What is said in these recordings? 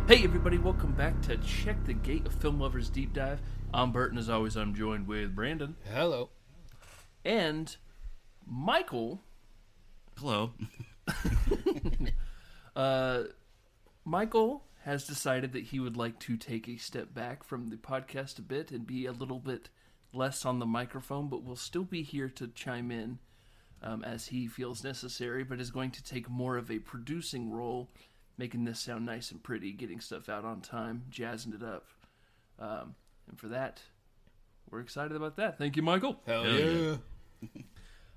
Hey everybody, welcome back to Check the Gate, a Film Lovers Deep Dive. I'm Bert, and as always, I'm joined with Brandon. Hello. And Michael. Hello. Michael has decided that he would like to take a step back from the podcast a bit and be a little bit less on the microphone, but will still be here to chime in as he feels necessary, but is going to take more of a producing role, making this sound nice and pretty, getting stuff out on time, jazzing it up. And for that, we're excited about that. Thank you, Michael. Hell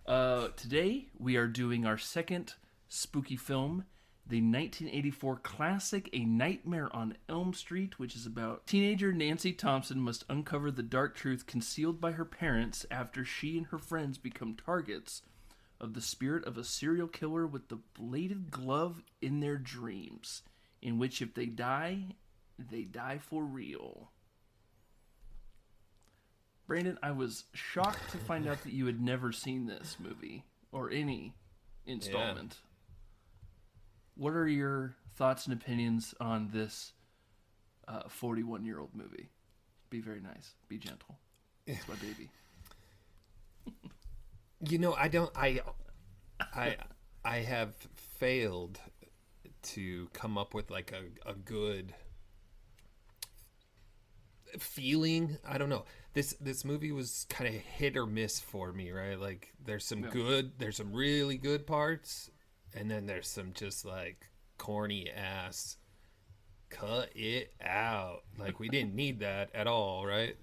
yeah. Today, we are doing our second spooky film, the 1984 classic A Nightmare on Elm Street, which is about teenager Nancy Thompson must uncover the dark truth concealed by her parents after she and her friends become targets of the spirit of a serial killer with the bladed glove in their dreams, in which if they die for real. Brandon, I was shocked to find out that you had never seen this movie, or any installment. Yeah. What are your thoughts and opinions on this 41-year-old movie? Be very nice. Be gentle. It's my baby. You know, I have failed to come up with like a good feeling. I don't know. This movie was kind of hit or miss for me, right? Like there's some really good parts, and then there's some just like corny ass cut it out. Like we didn't need that at all, right?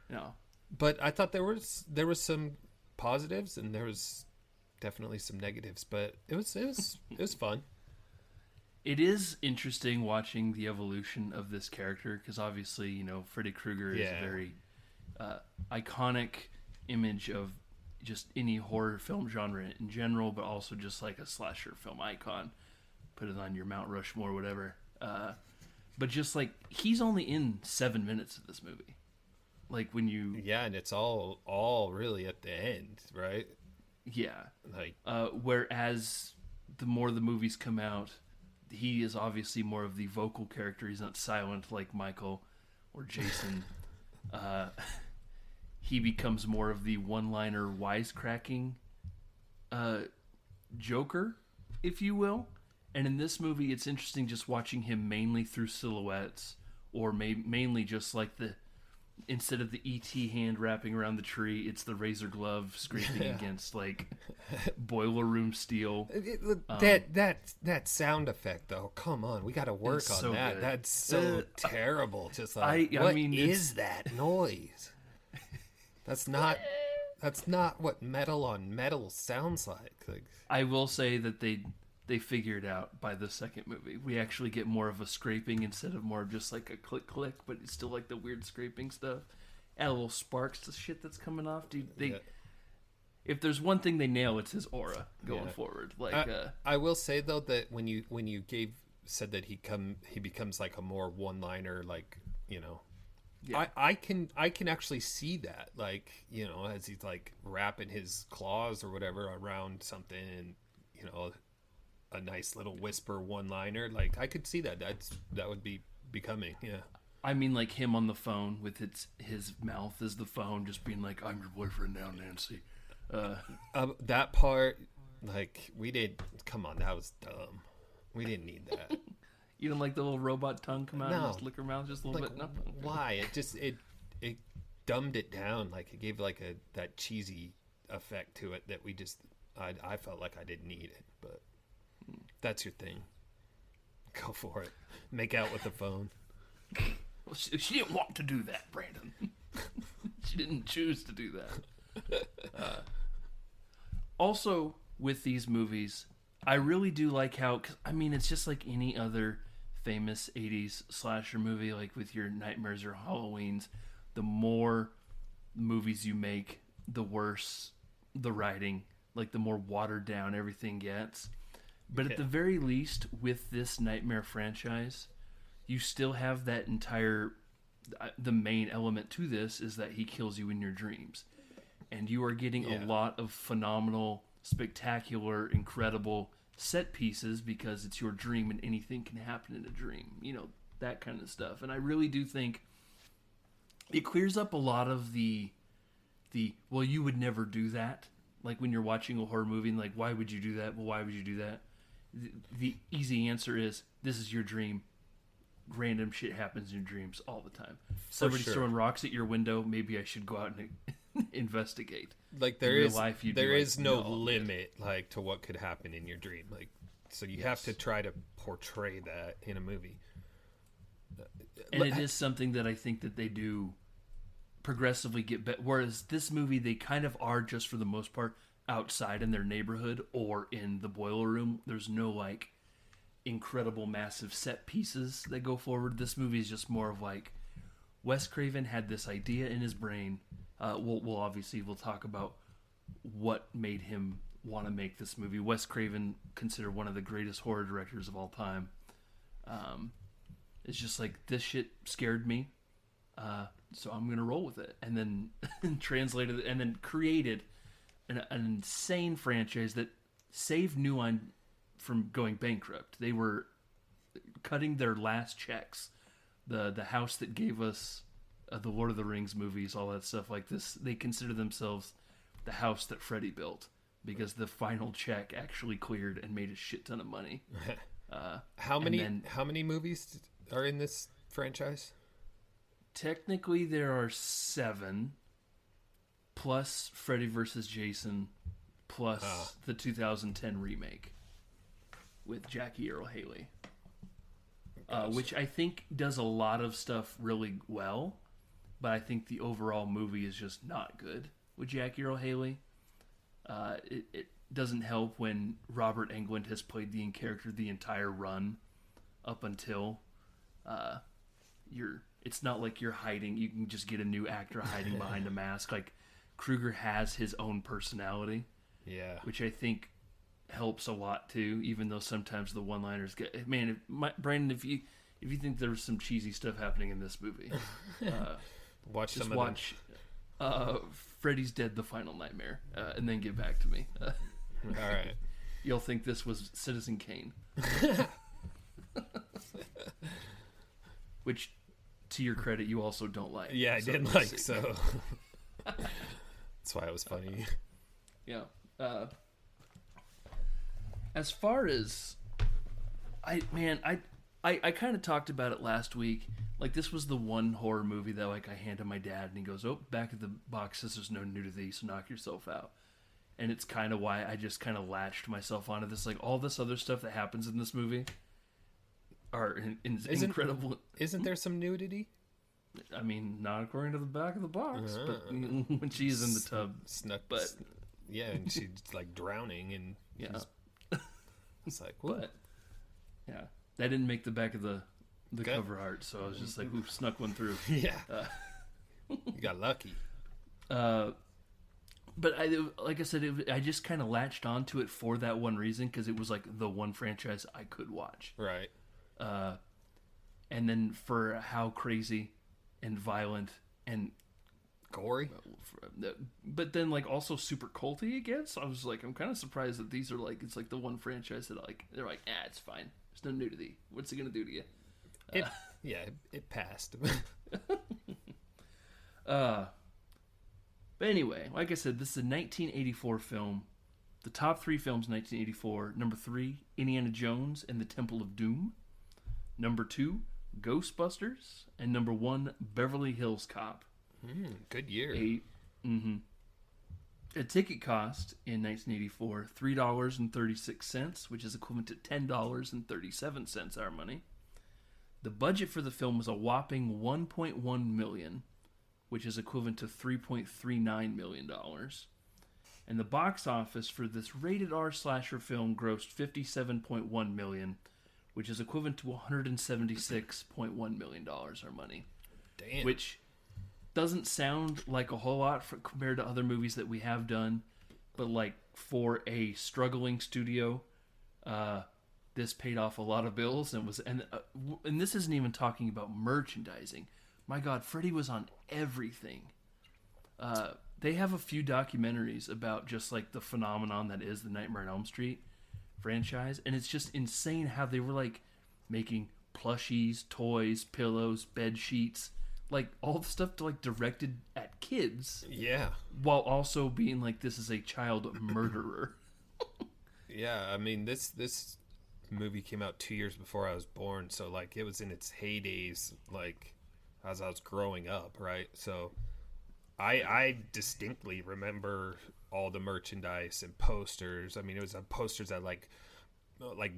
No. But I thought there was some positives and there was definitely some negatives, but it was fun. It is interesting watching the evolution of this character because obviously, you know, Freddy Krueger is a very iconic image of just any horror film genre in general, but also just like a slasher film icon. Put it on your Mount Rushmore, whatever. But just like he's only in 7 minutes of this movie. Like when you and it's all really at the end, right? Yeah. Like whereas the more the movies come out, he is obviously more of the vocal character. He's not silent like Michael or Jason. He becomes more of the one-liner wisecracking Joker, if you will. And in this movie, it's interesting just watching him mainly through silhouettes, or mainly just like instead of the E.T. hand wrapping around the tree, it's the razor glove scraping against like boiler room steel. That sound effect though, come on, we got to work on so that. Good. That's so terrible. Just like what is that noise? That's not what metal on metal sounds like. I will say that they figured out by the second movie. We actually get more of a scraping instead of more of just like a click, but it's still like the weird scraping stuff. Add a little sparks to shit that's coming off. Dude, if there's one thing they nail, it's his aura going forward. Like I will say though that when you said that he becomes like a more one-liner, like, you know, I can actually see that, like, you know, as he's like wrapping his claws or whatever around something, and you know, a nice little whisper one-liner. Like I could see that would be becoming. Yeah, I mean, like him on the phone with his mouth as the phone, just being like, "I'm your boyfriend now, Nancy." That part, like come on, that was dumb. We didn't need that. You don't like the little robot tongue come out and just lick her mouth just a little bit? No. Why? It dumbed it down. Like it gave like that cheesy effect to it that I felt like I didn't need it. But that's your thing. Go for it. Make out with the phone. Well, she didn't want to do that, Brandon. She didn't choose to do that. Also, with these movies, I really do like how, I mean, it's just like any other famous 80s slasher movie, like with your Nightmares or Halloweens. The more movies you make, the worse the writing, like the more watered down everything gets. But at the very least, with this Nightmare franchise, you still have that entire, the main element to this is that he kills you in your dreams. And you are getting a lot of phenomenal, spectacular, incredible set pieces because it's your dream and anything can happen in a dream. You know, that kind of stuff. And I really do think it clears up a lot of the well, you would never do that. Like when you're watching a horror movie, and like, why would you do that? Well, why would you do that? The easy answer is, this is your dream. Random shit happens in your dreams all the time. Somebody's throwing rocks at your window. Maybe I should go out and investigate. Like there is no limit like to what could happen in your dream. Like, so you have to try to portray that in a movie. And it is something that I think that they do progressively get better. Whereas this movie, they kind of are, just for the most part, outside in their neighborhood or in the boiler room. There's no like incredible massive set pieces that go forward. This movie is just more of like, Wes Craven had this idea in his brain. We'll talk about what made him want to make this movie. Wes Craven, considered one of the greatest horror directors of all time. It's just like, this shit scared me, so I'm gonna roll with it, and then translated it, and then created an insane franchise that saved New Line from going bankrupt. They were cutting their last checks. The house that gave us the Lord of the Rings movies, all that stuff like this, they consider themselves the house that Freddy built, because the final check actually cleared and made a shit ton of money. How many movies are in this franchise? Technically, there are 7, plus Freddy vs. Jason, plus the 2010 remake with Jackie Earle Haley, which I think does a lot of stuff really well, but I think the overall movie is just not good with Jackie Earle Haley. It doesn't help when Robert Englund has played the character the entire run up until it's not like you're hiding. You can just get a new actor hiding behind a mask. Like, Krueger has his own personality, which I think helps a lot too. Even though sometimes the one-liners get, man, Brandon, if you think there was some cheesy stuff happening in this movie, watch Freddy's Dead: The Final Nightmare, and then get back to me. All right, you'll think this was Citizen Kane, which, to your credit, you also don't like. Yeah, I didn't like, so that's why it was funny. Yeah. As far as I kind of talked about it last week. Like, this was the one horror movie that like I handed my dad, and he goes, "Oh, back at the box says there's no nudity, so knock yourself out." And it's kind of why I just kind of latched myself onto this. Like, all this other stuff that happens in this movie are incredible. Isn't there some nudity? I mean, not according to the back of the box, but when she's in the tub, and she's like drowning, and it's like, what? But yeah, that didn't make the back of the cover art, so I was just like, "Ooh, snuck one through." Yeah, you got lucky. But like I said, I just kind of latched onto it for that one reason, because it was like the one franchise I could watch. Right. And then for how crazy and violent and gory, but then like also super culty again. So I was like, I'm kind of surprised that these are like, it's like the one franchise that like, they're like, it's fine. There's no nudity. What's it gonna do to you? It passed. But anyway, like I said, this is a 1984 film. The top 3 films, 1984. Number 3, Indiana Jones and the Temple of Doom. Number 2, Ghostbusters. And number 1, Beverly Hills Cop. Good year. A ticket cost in 1984, $3.36, which is equivalent to $10.37 our money. The budget for the film was a whopping $1.1 million, which is equivalent to $3.39 million. And the box office for this rated R slasher film grossed $57.1 million, which is equivalent to $176.1 million our money. Damn. Which doesn't sound like a whole lot compared to other movies that we have done, but like for a struggling studio, this paid off a lot of bills, and this isn't even talking about merchandising. My God, Freddy was on everything. They have a few documentaries about just like the phenomenon that is the Nightmare on Elm Street franchise, and it's just insane how they were like making plushies, toys, pillows, bed sheets, like all the stuff like directed at kids. Yeah. While also being like, this is a child murderer. Yeah, I mean, this movie came out 2 years before I was born, so like it was in its heydays, like as I was growing up, right? So I distinctly remember all the merchandise and posters. I mean, it was posters at like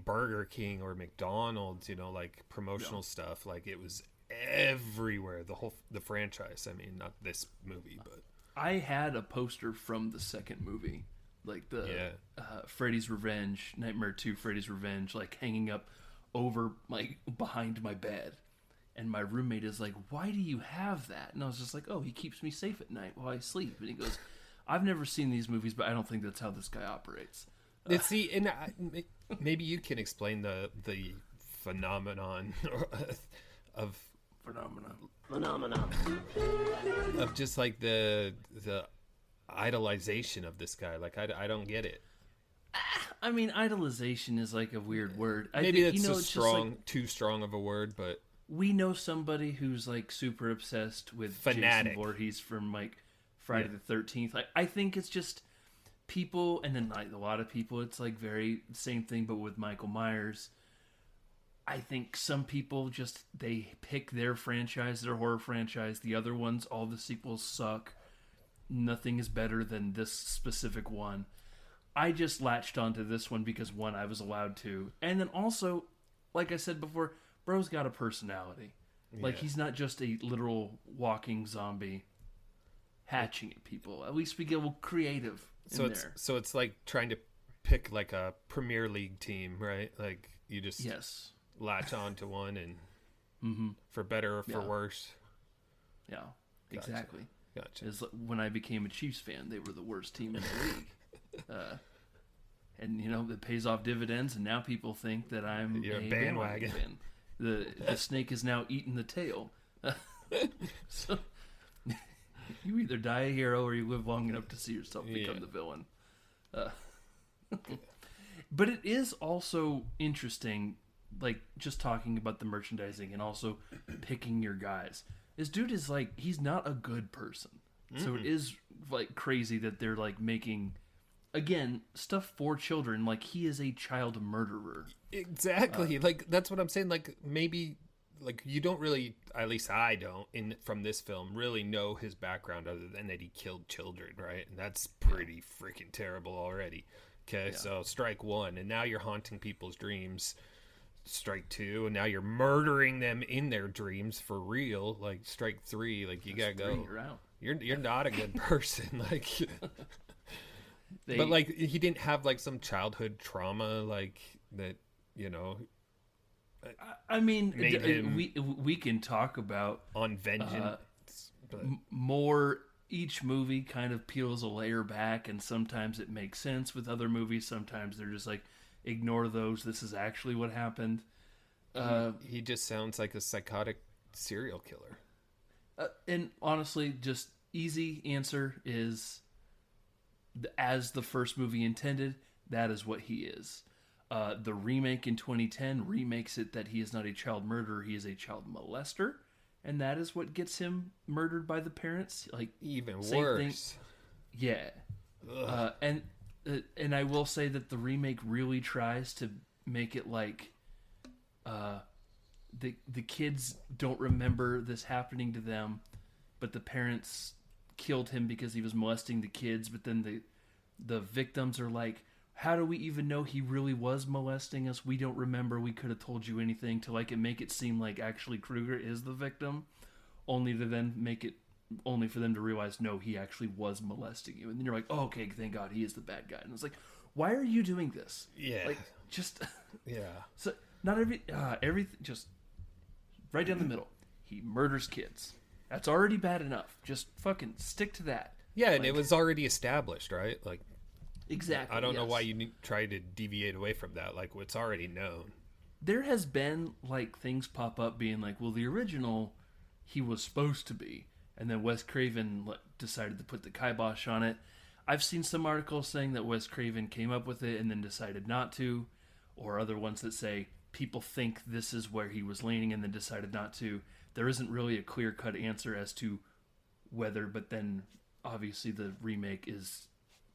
Burger King or McDonald's, you know, like promotional stuff. Like it was everywhere. The franchise. I mean, not this movie, but I had a poster from the second movie, like the Freddy's Revenge, Nightmare 2, Freddy's Revenge, like hanging up over behind my bed. And my roommate is like, "Why do you have that?" And I was just like, "Oh, he keeps me safe at night while I sleep." And he goes, "I've never seen these movies, but I don't think that's how this guy operates." See, and maybe you can explain the phenomenon of of just like the idolization of this guy. Like I don't get it. I mean, idolization is like a weird word. Maybe it's too strong of a word, but we know somebody who's like super obsessed with fanatic. Jason Voorhees from like Friday the 13th. Like, I think it's just people, and then like a lot of people, it's like very same thing, but with Michael Myers. I think some people just, they pick their franchise, their horror franchise. The other ones, all the sequels suck. Nothing is better than this specific one. I just latched onto this one because, one, I was allowed to. And then also, like I said before, bro's got a personality. Like, he's not just a literal walking zombie hatching at people. At least we get a little creative in there. So it's like trying to pick like a Premier League team, right? Like you just latch on to one and for better or for worse. Yeah, exactly. Gotcha. Is when I became a Chiefs fan, they were the worst team in the league. And you know, it pays off dividends, and now people think that I'm a bandwagon fan. The snake is now eating the tail. So you either die a hero or you live long enough to see yourself become the villain. But it is also interesting, like just talking about the merchandising and also picking your guys. This dude is like, he's not a good person. So it is like crazy that they're like making, again, stuff for children. Like, he is a child murderer. Exactly. Like, that's what I'm saying. Like, maybe, like, you don't really, at least I don't, from this film, really know his background other than that he killed children, right? And that's pretty freaking terrible already. Okay, so strike one, and now you're haunting people's dreams. Strike two, and now you're murdering them in their dreams for real. Like, strike three, like, you gotta go. You're out. You're not a good person. Like, but like, he didn't have like some childhood trauma, like that, you know. I mean, we can talk about on vengeance, but more. Each movie kind of peels a layer back, and sometimes it makes sense with other movies. Sometimes they're just like, ignore those. This is actually what happened. He just sounds like a psychotic serial killer. And honestly, just easy answer is, as the first movie intended, that is what he is. The remake in 2010 remakes it that he is not a child murderer, he is a child molester. And that is what gets him murdered by the parents. Like, even worse. Yeah. And I will say that the remake really tries to make it like the kids don't remember this happening to them, but the parents killed him because he was molesting the kids. But then the victims are like, how do we even know he really was molesting us? We don't remember. We could have told you anything, to like make it seem like actually Krueger is the victim, only to then only for them to realize, no, he actually was molesting you. And then you're like, oh, okay, thank God he is the bad guy. And it's like, why are you doing this? Yeah. Like, just... Yeah. So, not everything, just right down the middle. He murders kids. That's already bad enough. Just fucking stick to that. Yeah, and it was already established, right? Like, exactly. I don't know why you try to deviate away from that. Like, what's already known. There has been, like, things pop up being like, well, the original, he was supposed to be. And then Wes Craven decided to put the kibosh on it. I've seen some articles saying that Wes Craven came up with it and then decided not to. Or other ones that say people think this is where he was leaning and then decided not to. There isn't really a clear-cut answer as to whether, but then obviously the remake is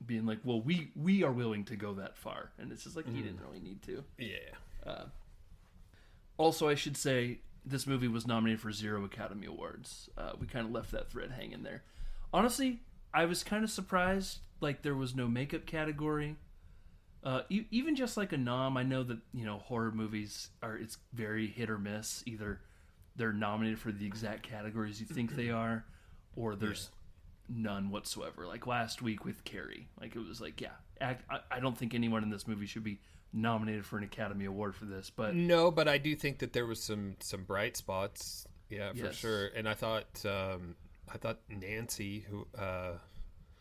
being like, well, we are willing to go that far. And it's just like, he didn't really need to. Yeah. Also, I should say, this movie was nominated for 0 Academy Awards. We kind of left that thread hanging there. Honestly, I was kind of surprised, like, there was no makeup category. Even just like a nom, I know that, horror movies it's very hit or miss. Either they're nominated for the exact categories you think they are, or there's none whatsoever. Like last week with Carrie. Like, it was like, I don't think anyone in this movie should be nominated for an Academy Award for this. But no, but I do think that there was some bright spots. Yeah, for sure. And I thought Nancy, who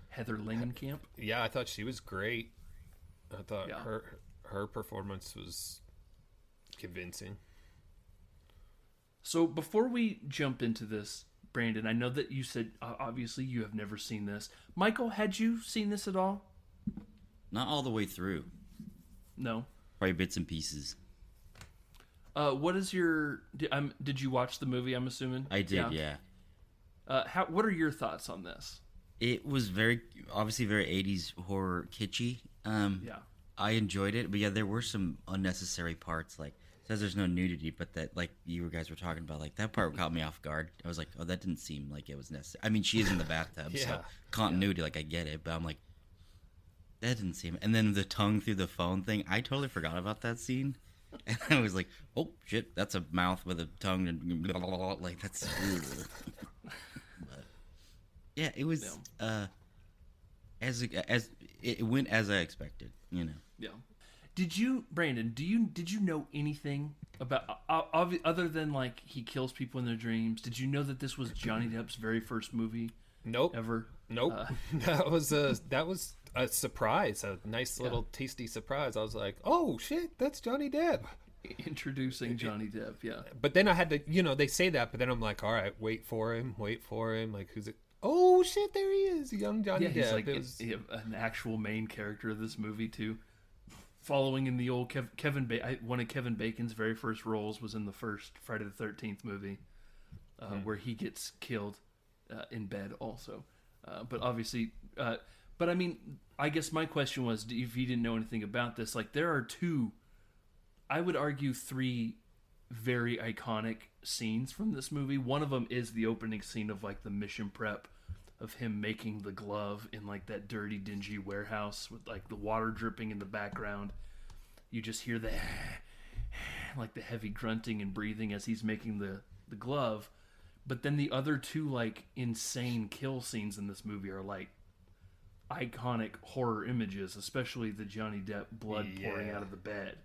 Heather Langenkamp. Yeah, I thought she was great. I thought her performance was convincing. So before we jump into this, Brandon, I know that you said obviously you have never seen this. Michael, had you seen this at all? Not all the way through. No. Probably bits and pieces. What is your? Did you watch the movie? I'm assuming. I did, yeah. What are your thoughts on this? It was obviously very 80s horror kitschy. I enjoyed it, but yeah, there were some unnecessary parts. Like, it says there's no nudity, but that, like you guys were talking about, like that part caught me off guard. I was like, oh, that didn't seem like it was necessary. I mean, she is in the bathtub, so continuity, like, I get it, but I'm like, that didn't seem. And then the tongue through the phone thing, I totally forgot about that scene. And I was like, oh shit, that's a mouth with a tongue and blah, blah, blah, like that's. But yeah, it was as it went as I expected, Yeah. Did you, Brandon? Did you know anything about other than like he kills people in their dreams? Did you know that this was Johnny Depp's very first movie? Nope. Ever? Nope. That was a surprise, a nice little tasty surprise. I was like, oh shit, that's Johnny Depp. Introducing Johnny Depp, yeah. But then I had to, they say that, but then I'm like, all right, wait for him. Like, who's it? Oh shit, there he is, young Johnny Depp. He's like an actual main character of this movie too. Following in the old one of Kevin Bacon's very first roles was in the first Friday the 13th movie, where he gets killed in bed also. But obviously, but I mean, I guess my question was, if you didn't know anything about this, like there are two, I would argue 3 very iconic scenes from this movie. One of them is the opening scene of like the mission prep of him making the glove in like that dirty, dingy warehouse with like the water dripping in the background. You just hear the like the heavy grunting and breathing as he's making the glove. But then the other 2 like insane kill scenes in this movie are like iconic horror images, especially the Johnny Depp blood pouring out of the bed.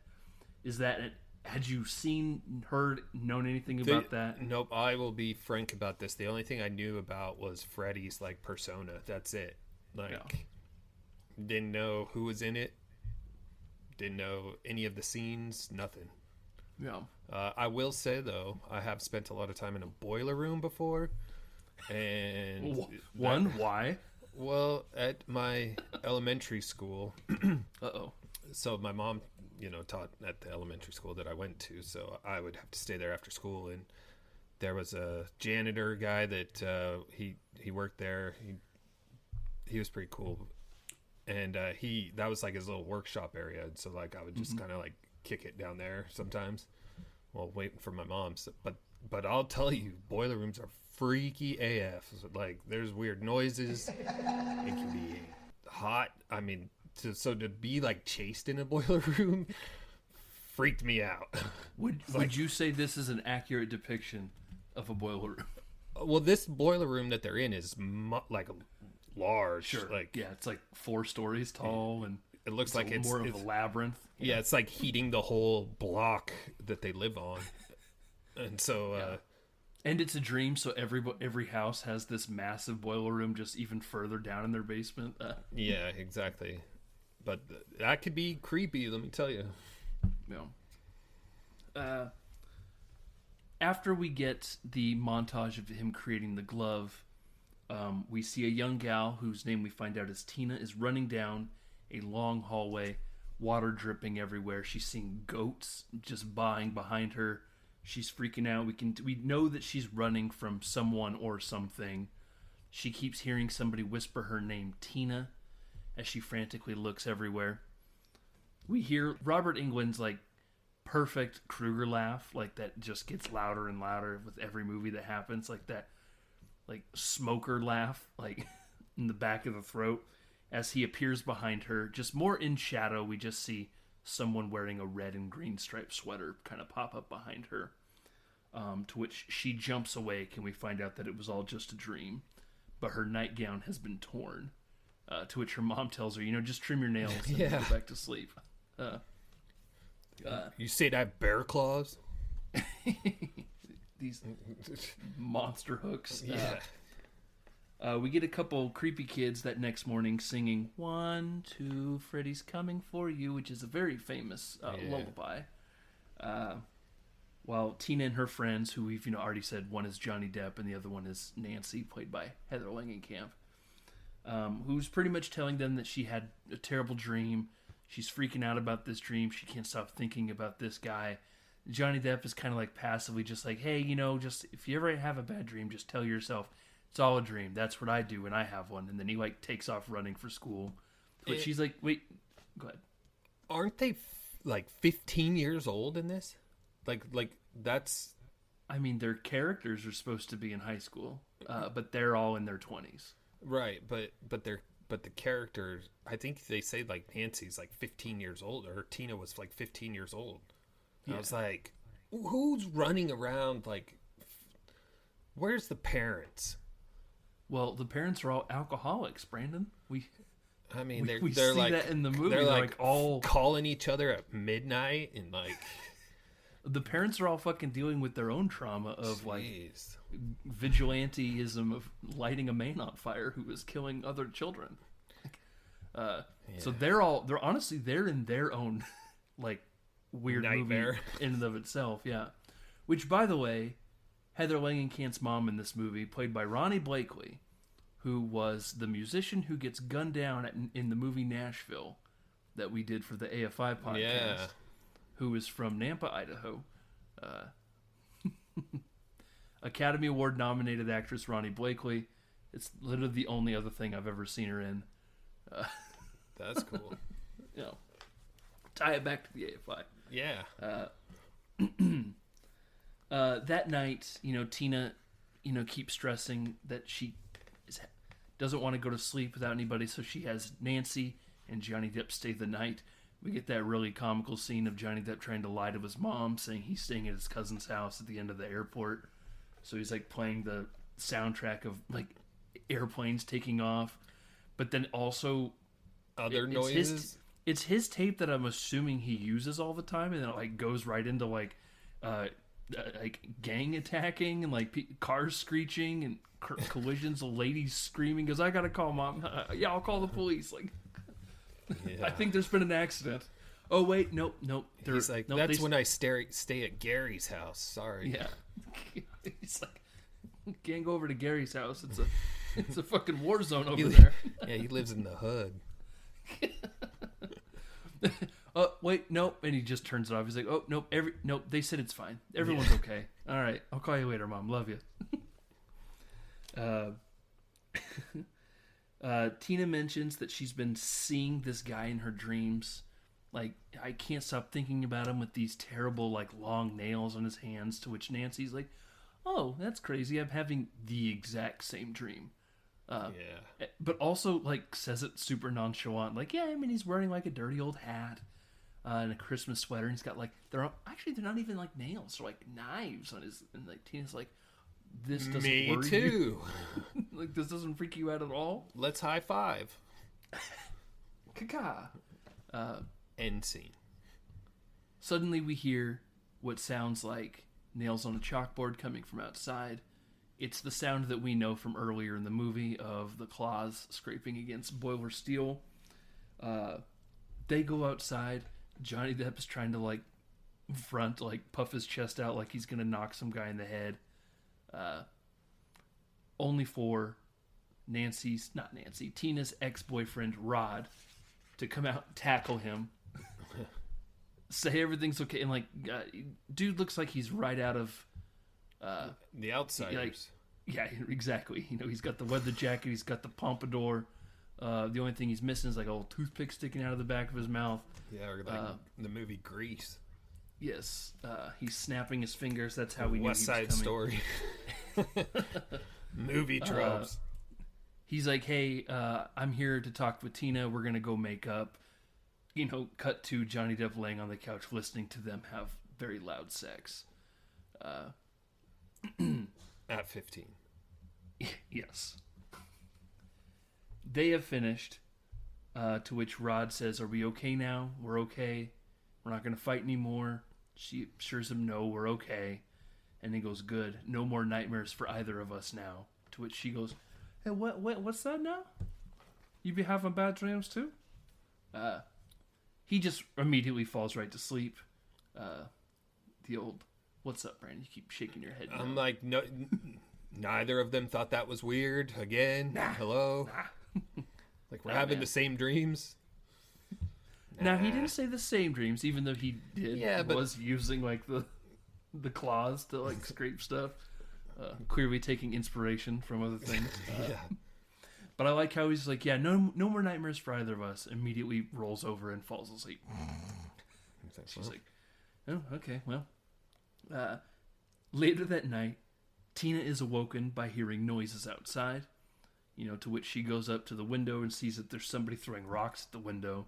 Is that had you seen, heard, known anything about that? Nope. I will be frank about this. The only thing I knew about was Freddy's like persona. That's it. Like, didn't know who was in it. Didn't know any of the scenes. Nothing. Yeah. I will say though, I have spent a lot of time in a boiler room before, and why? Well, at my elementary school. So my mom, taught at the elementary school that I went to, so I would have to stay there after school. And there was a janitor guy that he worked there. He was pretty cool, and that was like his little workshop area. And so like I would just kind of like kick it down there sometimes while waiting for my mom. So, but I'll tell you, boiler rooms are freaky AF. Like there's weird noises. It can be hot. I mean. So to be like chased in a boiler room freaked me out. Would you say this is an accurate depiction of a boiler room? Well, this boiler room that they're in is like large. Sure. Like it's like 4 stories tall, and it looks like it's more of a labyrinth. Yeah, it's like heating the whole block that they live on, and so. And it's a dream, so every house has this massive boiler room just even further down in their basement. Yeah, exactly. But that could be creepy, let me tell you. Yeah. After we get the montage of him creating the glove, we see a young gal whose name we find out is Tina is running down a long hallway water dripping everywhere. She's seeing goats just buying behind her. She's freaking out. We know that she's running from someone or something. She keeps hearing somebody whisper her name, Tina, as she frantically looks everywhere. We hear Robert Englund's like perfect Krueger laugh, like that just gets louder and louder with every movie that happens, like that like smoker laugh, like in the back of the throat. As he appears behind her, just more in shadow, we just see someone wearing a red and green striped sweater kind of pop up behind her. To which she jumps awake, and we find out that it was all just a dream. But her nightgown has been torn. To which her mom tells her, just trim your nails and go back to sleep. You say that bear claws? These monster hooks. Yeah. We get a couple creepy kids that next morning singing 1, 2, Freddy's coming for you, which is a very famous lullaby. While Tina and her friends, who we've already said one is Johnny Depp and the other one is Nancy, played by Heather Langenkamp, who's pretty much telling them that she had a terrible dream. She's freaking out about this dream. She can't stop thinking about this guy. Johnny Depp is kind of like passively just like, hey, just if you ever have a bad dream, just tell yourself it's all a dream. That's what I do when I have one. And then he like takes off running for school. But she's like, wait, go ahead. Aren't they like 15 years old in this? Like that's. I mean, their characters are supposed to be in high school, but they're all in their 20s. Right, but the characters, I think they say like Nancy's like 15 years old, or Tina was like 15 years old. Yeah. I was like, who's running around? Like, where's the parents? Well, the parents are all alcoholics, Brandon. We they're see like that in the movie. They're like all calling each other at midnight and like. The parents are all fucking dealing with their own trauma of like vigilanteism of lighting a man on fire who is killing other children. So they're honestly in their own like weird nightmare movie in and of itself. Yeah. Which, by the way, Heather Langenkamp's mom in this movie, played by Ronnie Blakely, who was the musician who gets gunned down in the movie Nashville that we did for the AFI podcast. Yeah. Who is from Nampa, Idaho. Academy Award nominated actress Ronnie Blakely. It's literally the only other thing I've ever seen her in. That's cool. Tie it back to the AFI. Yeah. That night, Tina, keeps stressing that she doesn't want to go to sleep without anybody, so she has Nancy and Johnny Depp stay the night. We get that really comical scene of Johnny Depp trying to lie to his mom, saying he's staying at his cousin's house at the end of the airport. So he's like playing the soundtrack of like airplanes taking off, but then also other noises. It's his tape that I'm assuming he uses all the time, and then it like goes right into like gang attacking and like cars screeching and collisions, ladies screaming, goes, "I gotta call mom." Yeah, I'll call the police. Like. Yeah. I think there's been an accident. Oh wait, nope. He's like, that's when I stay at Gary's house. Sorry. Yeah. He's like, can't go over to Gary's house. It's a fucking war zone over there. Yeah, he lives in the hood. Oh wait, nope. And he just turns it off. He's like, oh nope, nope. They said it's fine. Everyone's okay. All right, I'll call you later, Mom. Love you. Tina mentions that she's been seeing this guy in her dreams. Like, I can't stop thinking about him with these terrible, like, long nails on his hands, to which Nancy's like, oh, that's crazy. I'm having the exact same dream. But also, like, says it super nonchalant. Like, yeah, I mean, he's wearing, like, a dirty old hat and a Christmas sweater. And he's got, like, they're not even, like, nails. They're, like, knives on his... And, like, Tina's like, this doesn't Me worry too. you. Like, this doesn't freak you out at all. Let's high five. Caca. End scene. Suddenly we hear what sounds like nails on a chalkboard coming from outside. It's the sound that we know from earlier in the movie of the claws scraping against boiler steel. They go outside. Johnny Depp is trying to like puff his chest out like he's gonna knock some guy in the head. Only for Tina's ex-boyfriend Rod to come out and tackle him say everything's okay, and like, dude looks like he's right out of The Outsiders. Like, yeah, exactly. You know, he's got the weather jacket, he's got the pompadour. The only thing he's missing is like a little toothpick sticking out of the back of his mouth. Yeah, or like the movie Grease. Yes, he's snapping his fingers. That's how we West knew he was Side coming. Story. Movie tropes. He's like, hey, I'm here to talk with Tina. We're going to go make up. You know, cut to Johnny Depp laying on the couch listening to them have very loud sex. At 15. Yes. They have finished, to which Rod says, are we okay now? We're okay. We're not going to fight anymore. She assures him, no, we're okay. And he goes, good. No more nightmares for either of us now. To which she goes, hey, what's that now? You be having bad dreams too? He just immediately falls right to sleep. The old, what's up, Brandon? You keep shaking your head. I'm like, no, neither of them thought that was weird. Again, hello? Like, we're having the same dreams? Now, he didn't say the same dreams, even though he did. Yeah, but was using, like, the claws to, like, scrape stuff. Clearly taking inspiration from other things. Yeah. But I like how he's like, yeah, no more nightmares for either of us. Immediately rolls over and falls asleep. She's like, oh, okay, well. Later that night, Tina is awoken by hearing noises outside. You know, to which she goes up to the window and sees that there's somebody throwing rocks at the window.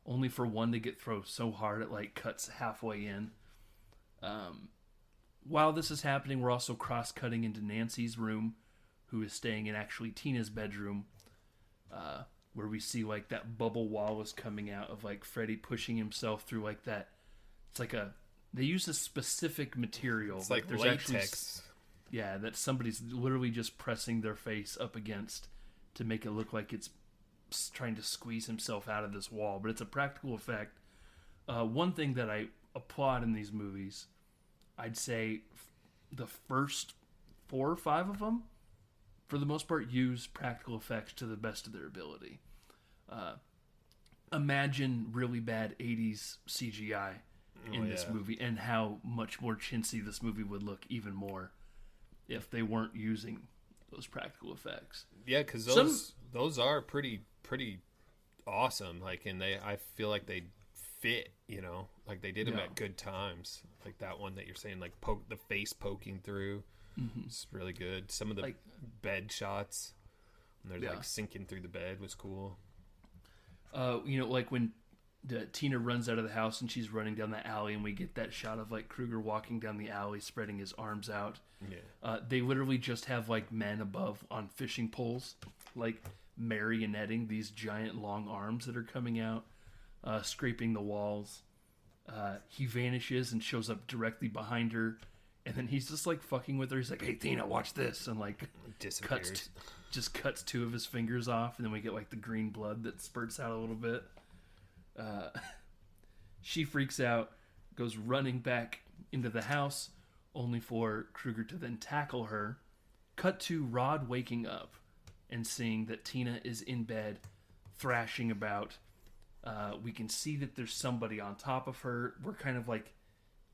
Only for one to get thrown so hard it, like, cuts halfway in. While this is happening, we're also cross-cutting into Nancy's room, who is staying in actually Tina's bedroom, where we see, like, that bubble wall is coming out of, like, Freddy pushing himself through, like, that. It's like they use a specific material. It's like there's latex. Yeah, that somebody's literally just pressing their face up against to make it look like it's trying to squeeze himself out of this wall. But it's a practical effect. One thing that I applaud in these movies, I'd say the first 4 or 5 of them, for the most part, use practical effects to the best of their ability. Imagine really bad 80s CGI in this movie, and how much more chintzy this movie would look even more if they weren't using those practical effects. Yeah, because those are pretty awesome. Like, and I feel like they fit. You know, like they did them at good times. Like that one that you're saying, like the face poking through. Mm-hmm. It's really good. Some of the bed shots, when they're like sinking through the bed, was cool. You know, like when Tina runs out of the house and she's running down the alley, and we get that shot of like Krueger walking down the alley, spreading his arms out. Yeah. They literally just have like men above on fishing poles, like marionetting these giant long arms that are coming out, scraping the walls. He vanishes and shows up directly behind her. And then he's just like fucking with her. He's like, hey, Tina, watch this. And like cuts 2 of his fingers off. And then we get like the green blood that spurts out a little bit. She freaks out, goes running back into the house, only for Krueger to then tackle her. Cut to Rod waking up and seeing that Tina is in bed, thrashing about. We can see that there's somebody on top of her. We're kind of like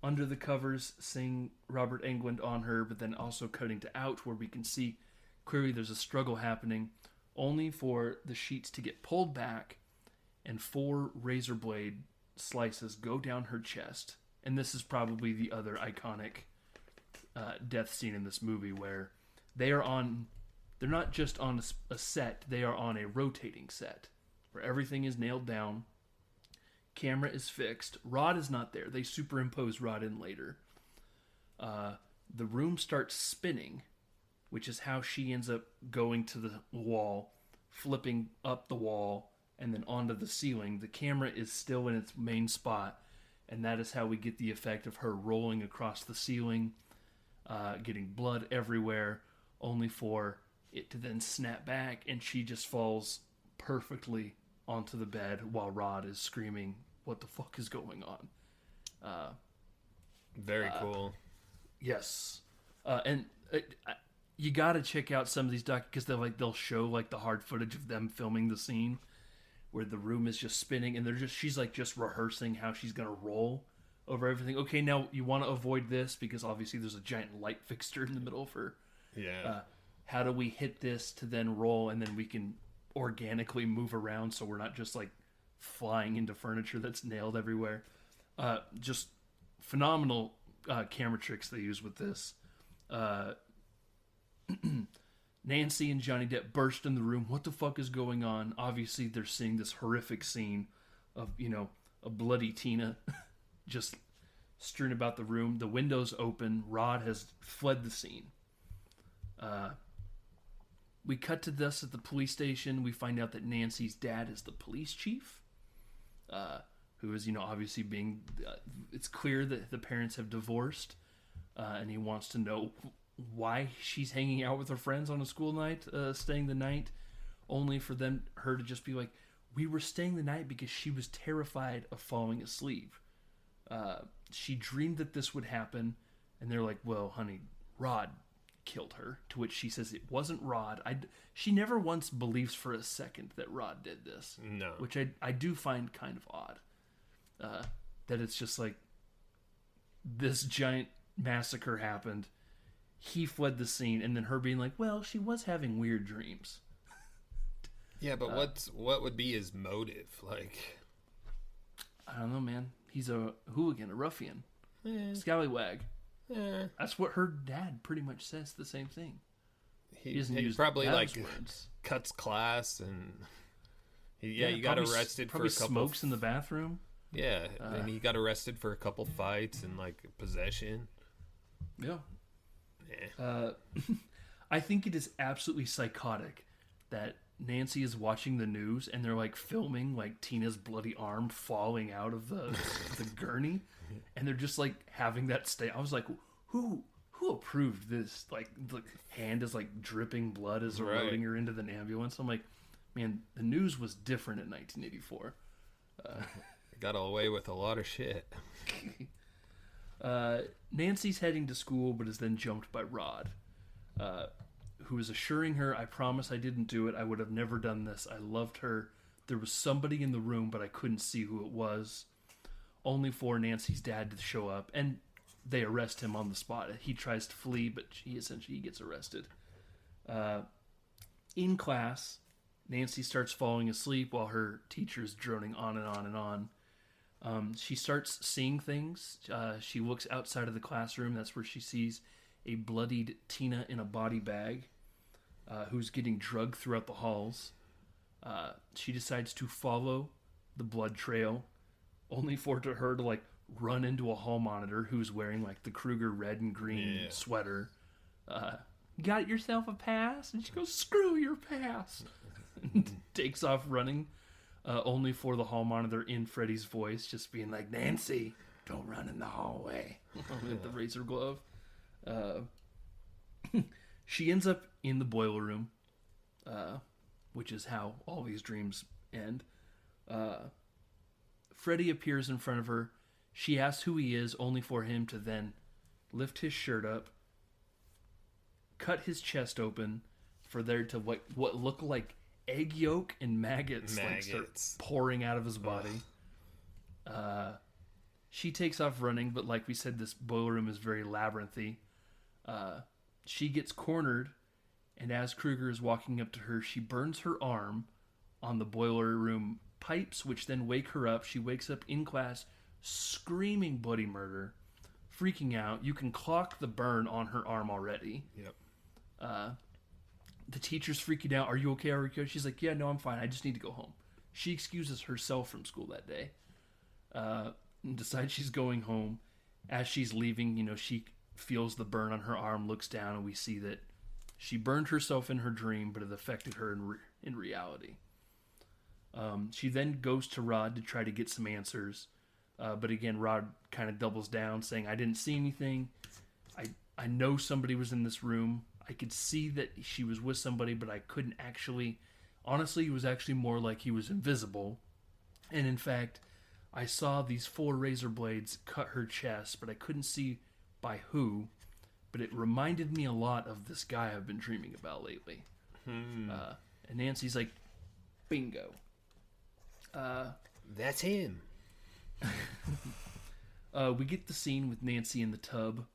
under the covers seeing Robert Englund on her, but then also cutting to out where we can see clearly there's a struggle happening, only for the sheets to get pulled back and 4 razor blade slices go down her chest. And this is probably the other iconic death scene in this movie, where they're not just on a set, they are on a rotating set where everything is nailed down. Camera is fixed. Rod is not there. They superimpose Rod in later. The room starts spinning, which is how she ends up going to the wall, flipping up the wall, and then onto the ceiling. The camera is still in its main spot, and that is how we get the effect of her rolling across the ceiling, getting blood everywhere, only for it to then snap back, and she just falls perfectly onto the bed while Rod is screaming, what the fuck is going on? Very cool. Yes. And you gotta check out some of these because they'll show like the hard footage of them filming the scene, where the room is just spinning and she's like just rehearsing how she's gonna roll over everything. Okay, now you want to avoid this because obviously there's a giant light fixture in the middle for how do we hit this to then roll, and then we can organically move around so we're not just like flying into furniture that's nailed everywhere. Just phenomenal camera tricks they use with this. Nancy and Johnny Depp burst in the room. What the fuck is going on? Obviously they're seeing this horrific scene of, a bloody Tina just strewn about the room. The window's open. Rod has fled the scene. We cut to this at the police station. We find out that Nancy's dad is the police chief, who is, obviously being... it's clear that the parents have divorced, and he wants to know why she's hanging out with her friends on a school night, staying the night, only for her to just be like, we were staying the night because she was terrified of falling asleep. She dreamed that this would happen, and they're like, well, honey, Rod killed her, to which she says it wasn't Rod. She never once believes for a second that Rod did this. No. Which I do find kind of odd. That it's just like this giant massacre happened, he fled the scene, and then her being like, well, she was having weird dreams. Yeah, but what would be his motive? Like, I don't know, man. He's a hooligan, a ruffian, scallywag. That's what her dad pretty much says. The same thing. He probably like words. Cuts class, and he got arrested for a couple. Smokes in the bathroom. Yeah, and he got arrested for a couple fights and like possession. Yeah. I think it is absolutely psychotic that Nancy is watching the news and they're like filming like Tina's bloody arm falling out of the gurney, and they're just like having that stay. I was like, who approved this? Like the hand is like dripping blood as they're loading her into the ambulance. I'm like, man, the news was different in 1984. Got away with a lot of shit. Nancy's heading to school, but is then jumped by Rod, who is assuring her, I promise I didn't do it. I would have never done this. I loved her. There was somebody in the room, but I couldn't see who it was. Only for Nancy's dad to show up, and they arrest him on the spot. He tries to flee, but he gets arrested. In class, Nancy starts falling asleep while her teacher's droning on and on and on. She starts seeing things. She looks outside of the classroom. That's where she sees a bloodied Tina in a body bag, who's getting drugged throughout the halls. She decides to follow the blood trail, only for her to like run into a hall monitor who's wearing like the Krueger red and green sweater. Got yourself a pass? And she goes, screw your pass. And takes off running. Only for the hall monitor in Freddy's voice just being like, Nancy, don't run in the hallway. With the razor glove. She ends up in the boiler room, which is how all these dreams end. Freddy appears in front of her. She asks who he is, only for him to then lift his shirt up, cut his chest open, for there to what look like egg yolk and maggots. Like start pouring out of his body. She takes off running, but like we said, this boiler room is very labyrinthy. She gets cornered, and as Krueger is walking up to her, she burns her arm on the boiler room pipes, which then wake her up. She wakes up in class screaming bloody murder, freaking out. You can clock the burn on her arm already. Yep. The teacher's freaking out. Are you okay? Are you okay? She's like, yeah, no, I'm fine. I just need to go home. She excuses herself from school that day. And decides she's going home. As she's leaving, she feels the burn on her arm, looks down, and we see that she burned herself in her dream, but it affected her in reality. She then goes to Rod to try to get some answers. But again, Rod kind of doubles down, saying, I didn't see anything. I know somebody was in this room. I could see that she was with somebody, but I couldn't actually... Honestly, it was actually more like he was invisible. And in fact, I saw these 4 razor blades cut her chest, but I couldn't see by who. But it reminded me a lot of this guy I've been dreaming about lately. And Nancy's like, bingo. That's him. We get the scene with Nancy in the tub,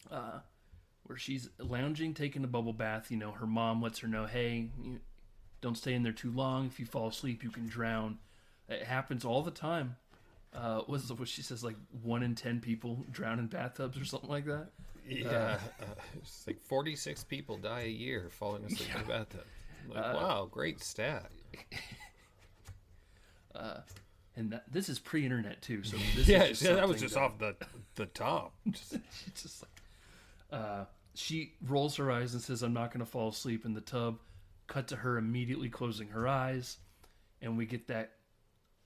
where she's lounging, taking a bubble bath. You know, her mom lets her know, hey, don't stay in there too long. If you fall asleep, you can drown. It happens all the time. What she says, like 1 in 10 people drown in bathtubs or something like that. Yeah, it's like 46 people die a year falling asleep in a bathtub. Like, wow, great stat. And this is pre-internet too, so this that was just off the top. Just like, she rolls her eyes and says, "I'm not going to fall asleep in the tub." Cut to her immediately closing her eyes, and we get that.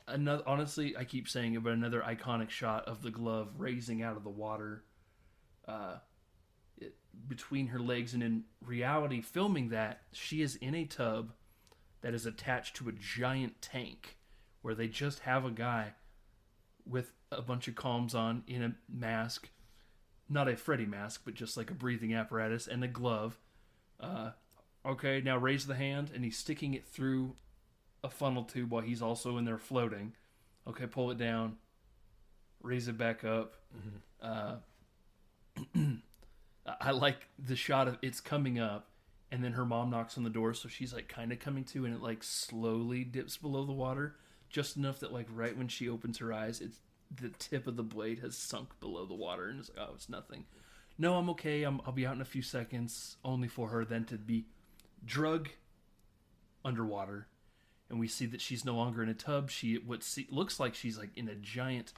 Another, honestly, I keep saying it, but another iconic shot of the glove raising out of the water, between her legs, and in reality, filming that she is in a tub that is attached to a giant tank, where they just have a guy with a bunch of comms on in a mask, not a Freddy mask, but just like a breathing apparatus and a glove. Okay, now raise the hand, and he's sticking it through a funnel tube while he's also in there floating. Okay, pull it down, raise it back up. Mm-hmm. I like the shot of it's coming up, and then her mom knocks on the door, so she's like kind of coming to, and it like slowly dips below the water, just enough that like right when she opens her eyes, it's the tip of the blade has sunk below the water, and it's like, oh, it's nothing. No, I'm okay. I'll be out in a few seconds. Only for her then to be drug underwater, and we see that she's no longer in a tub. Looks like she's like in a giant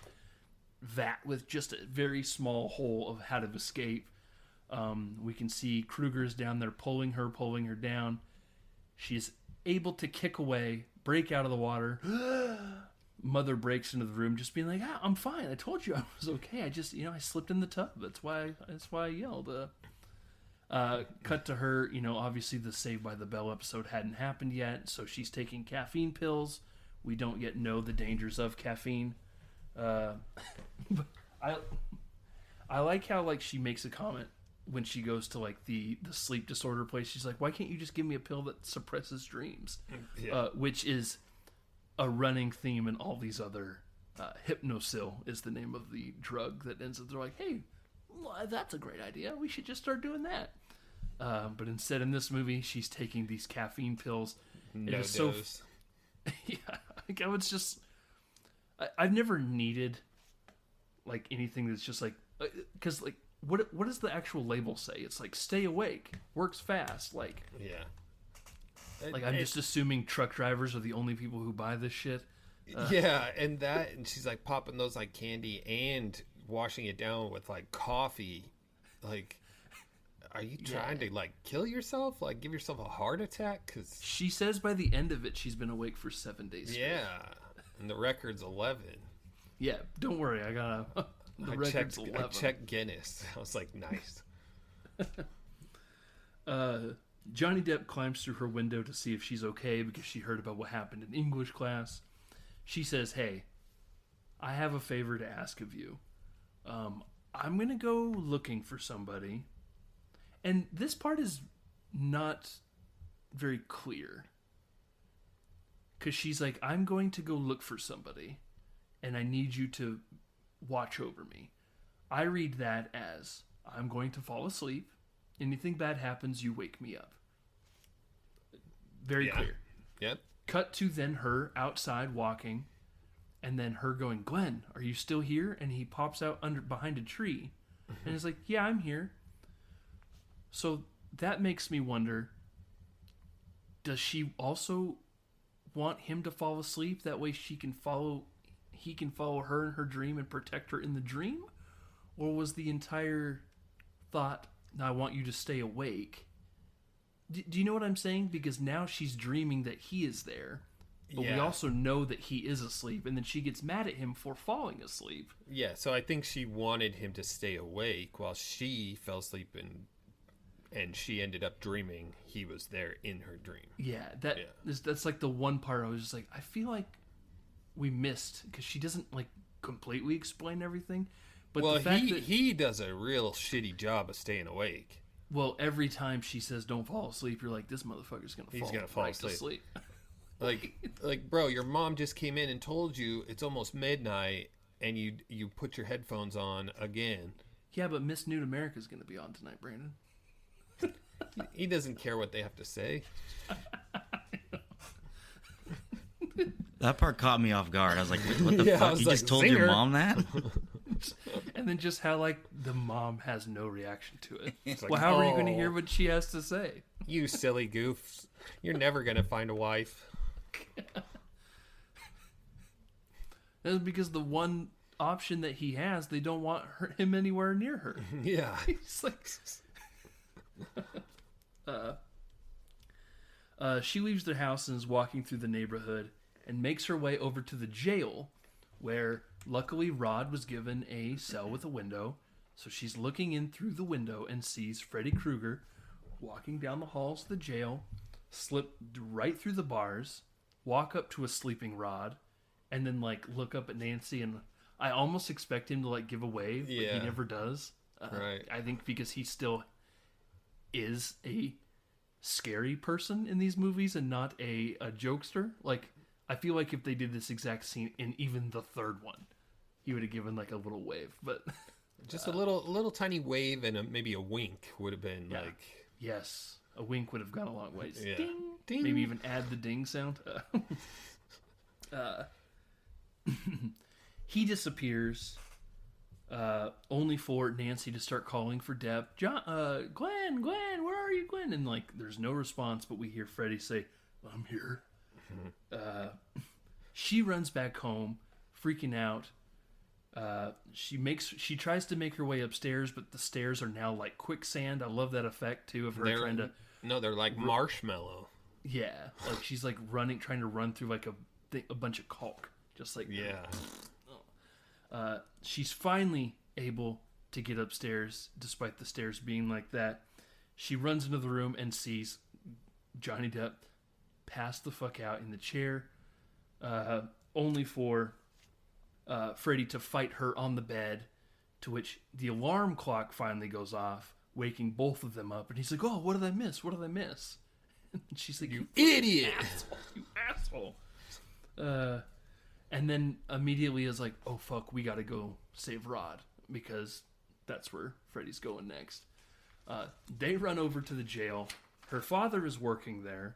vat with just a very small hole of how to escape. We can see Krueger's down there pulling her down. She's able to kick away, break out of the water. Mother breaks into the room, just being like, I'm fine. I told you I was okay. I just, I slipped in the tub. That's why I yelled. Cut to her, obviously the Saved by the Bell episode hadn't happened yet, so she's taking caffeine pills. We don't yet know the dangers of caffeine. But I like how like she makes a comment when she goes to like the sleep disorder place. She's like, why can't you just give me a pill that suppresses dreams? Yeah. Which is a running theme in all these other Hypnosil is the name of the drug that ends up, they're like, hey, well, that's a great idea, we should just start doing that. But instead in this movie she's taking these caffeine pills. No dose. Yeah, like I was just I've never needed like anything that's just like, because like what does the actual label say? It's like stay awake, works fast, like yeah. Like I'm just assuming truck drivers are the only people who buy this shit. Yeah, and she's like popping those like candy and washing it down with like coffee. Like, are you trying to like kill yourself? Like give yourself a heart attack? Cause she says by the end of it she's been awake for 7 days straight. Yeah, and the record's 11. Yeah, don't worry, I got record's 11. I checked Guinness. I was like, nice. Johnny Depp climbs through her window to see if she's okay because she heard about what happened in English class. She says, hey, I have a favor to ask of you. I'm going to go looking for somebody. And this part is not very clear. Because she's like, I'm going to go look for somebody. And I need you to watch over me. I read that as, I'm going to fall asleep. Anything bad happens, you wake me up. Very clear. Yep. Cut to then her outside walking, and then her going, Glenn, are you still here? And he pops out behind a tree, and he's like, yeah, I'm here. So that makes me wonder, does she also want him to fall asleep? That way he can follow her in her dream and protect her in the dream? Or was the entire thought, I want you to stay awake? Do you know what I'm saying? Because now she's dreaming that he is there, but we also know that he is asleep, and then she gets mad at him for falling asleep. Yeah, so I think she wanted him to stay awake while she fell asleep, and she ended up dreaming he was there in her dream. Yeah, that's like the one part I was just like, I feel like we missed, because she doesn't like completely explain everything. But well, the fact that he does a real shitty job of staying awake. Well, every time she says don't fall asleep, you're like, this motherfucker's going to fall right asleep. Like, bro, your mom just came in and told you it's almost midnight, and you put your headphones on again. Yeah, but Miss Nude America is going to be on tonight, Brandon. He doesn't care what they have to say. That part caught me off guard. I was like, what the Yeah, I fuck? was You like, just told singer. your mom that? And then just how, like, the mom has no reaction to it. Like, Well, how are you going to "Oh, hear what she has to say? You silly goofs. You're never going to find a wife." That's because the one option that he has, they don't want him anywhere near her. Yeah. He's like... She leaves the house and is walking through the neighborhood and makes her way over to the jail, where luckily Rod was given a cell with a window. So she's looking in through the window and sees Freddy Krueger walking down the halls of the jail, slip right through the bars, walk up to a sleeping Rod, and then like look up at Nancy. And I almost expect him to like give a wave, but Yeah. he never does. Right. I think because he still is a scary person in these movies and not a jokester. Like, I feel like if they did this exact scene in even the third one, he would have given like a little wave. But Just a little tiny wave and maybe a wink would have been Yeah. like... yes, a wink would have gone a long way. Yeah. Ding, Ding. maybe even add the ding sound. He disappears, only for Nancy to start calling for Deb. Glenn, where are you, Glenn? And like, there's no response, but we hear Freddy say, "I'm here." She runs back home, freaking out. She tries to make her way upstairs, but the stairs are now like quicksand. I love that effect too of her trying to. No, they're like marshmallow. Yeah, like she's like trying to run through like a bunch of caulk, just like Yeah. She's finally able to get upstairs, despite the stairs being like that. She runs into the room and sees Johnny Depp pass the fuck out in the chair, only for Freddy to fight her on the bed, to which the alarm clock finally goes off, waking both of them up. And he's like, "Oh, what did I miss? What did I miss?" And she's like, You idiot! You asshole. And then immediately is like, "Oh fuck, we gotta go save Rod," because that's where Freddy's going next. They run over to the jail. Her father is working there,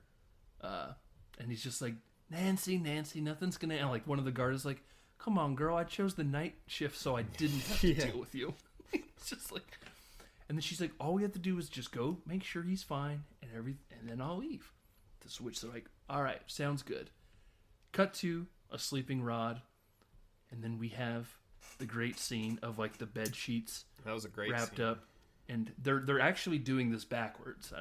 and he's just like, Nancy, nothing's gonna. And like one of the guards is like, "Come on, girl, I chose the night shift so I didn't have to deal with you." It's just like, and then she's like, "All we have to do is just go make sure he's fine and and then I'll leave." To which they're like, "All right, sounds good." Cut to a sleeping Rod, and then we have the great scene of like the bed sheets That was a great wrapped scene. up, and they're actually doing this backwards.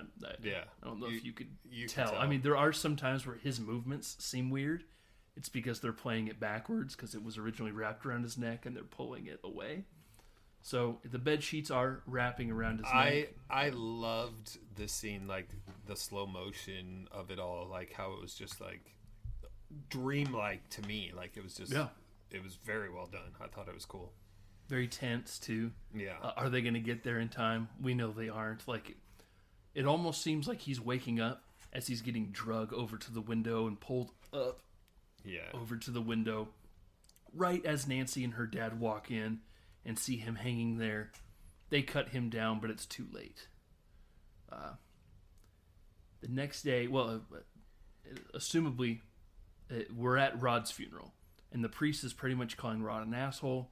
Yeah. I don't know if you could you can tell. tell. I mean, there are some times where his movements seem weird. It's because they're playing it backwards because it was originally wrapped around his neck and they're pulling it away. So the bed sheets are wrapping around his neck. I loved this scene, like the slow motion of it all, like how it was just like dreamlike to me. Like it was just, it was very well done. I thought it was cool. Very tense too. Yeah. Are they going to get there in time? We know they aren't. Like, it almost seems like he's waking up as he's getting drug over to the window and pulled up over to the window, right as Nancy and her dad walk in and see him hanging there. They cut him down, but it's too late. The next day, assumably, we're at Rod's funeral, and the priest is pretty much calling Rod an asshole,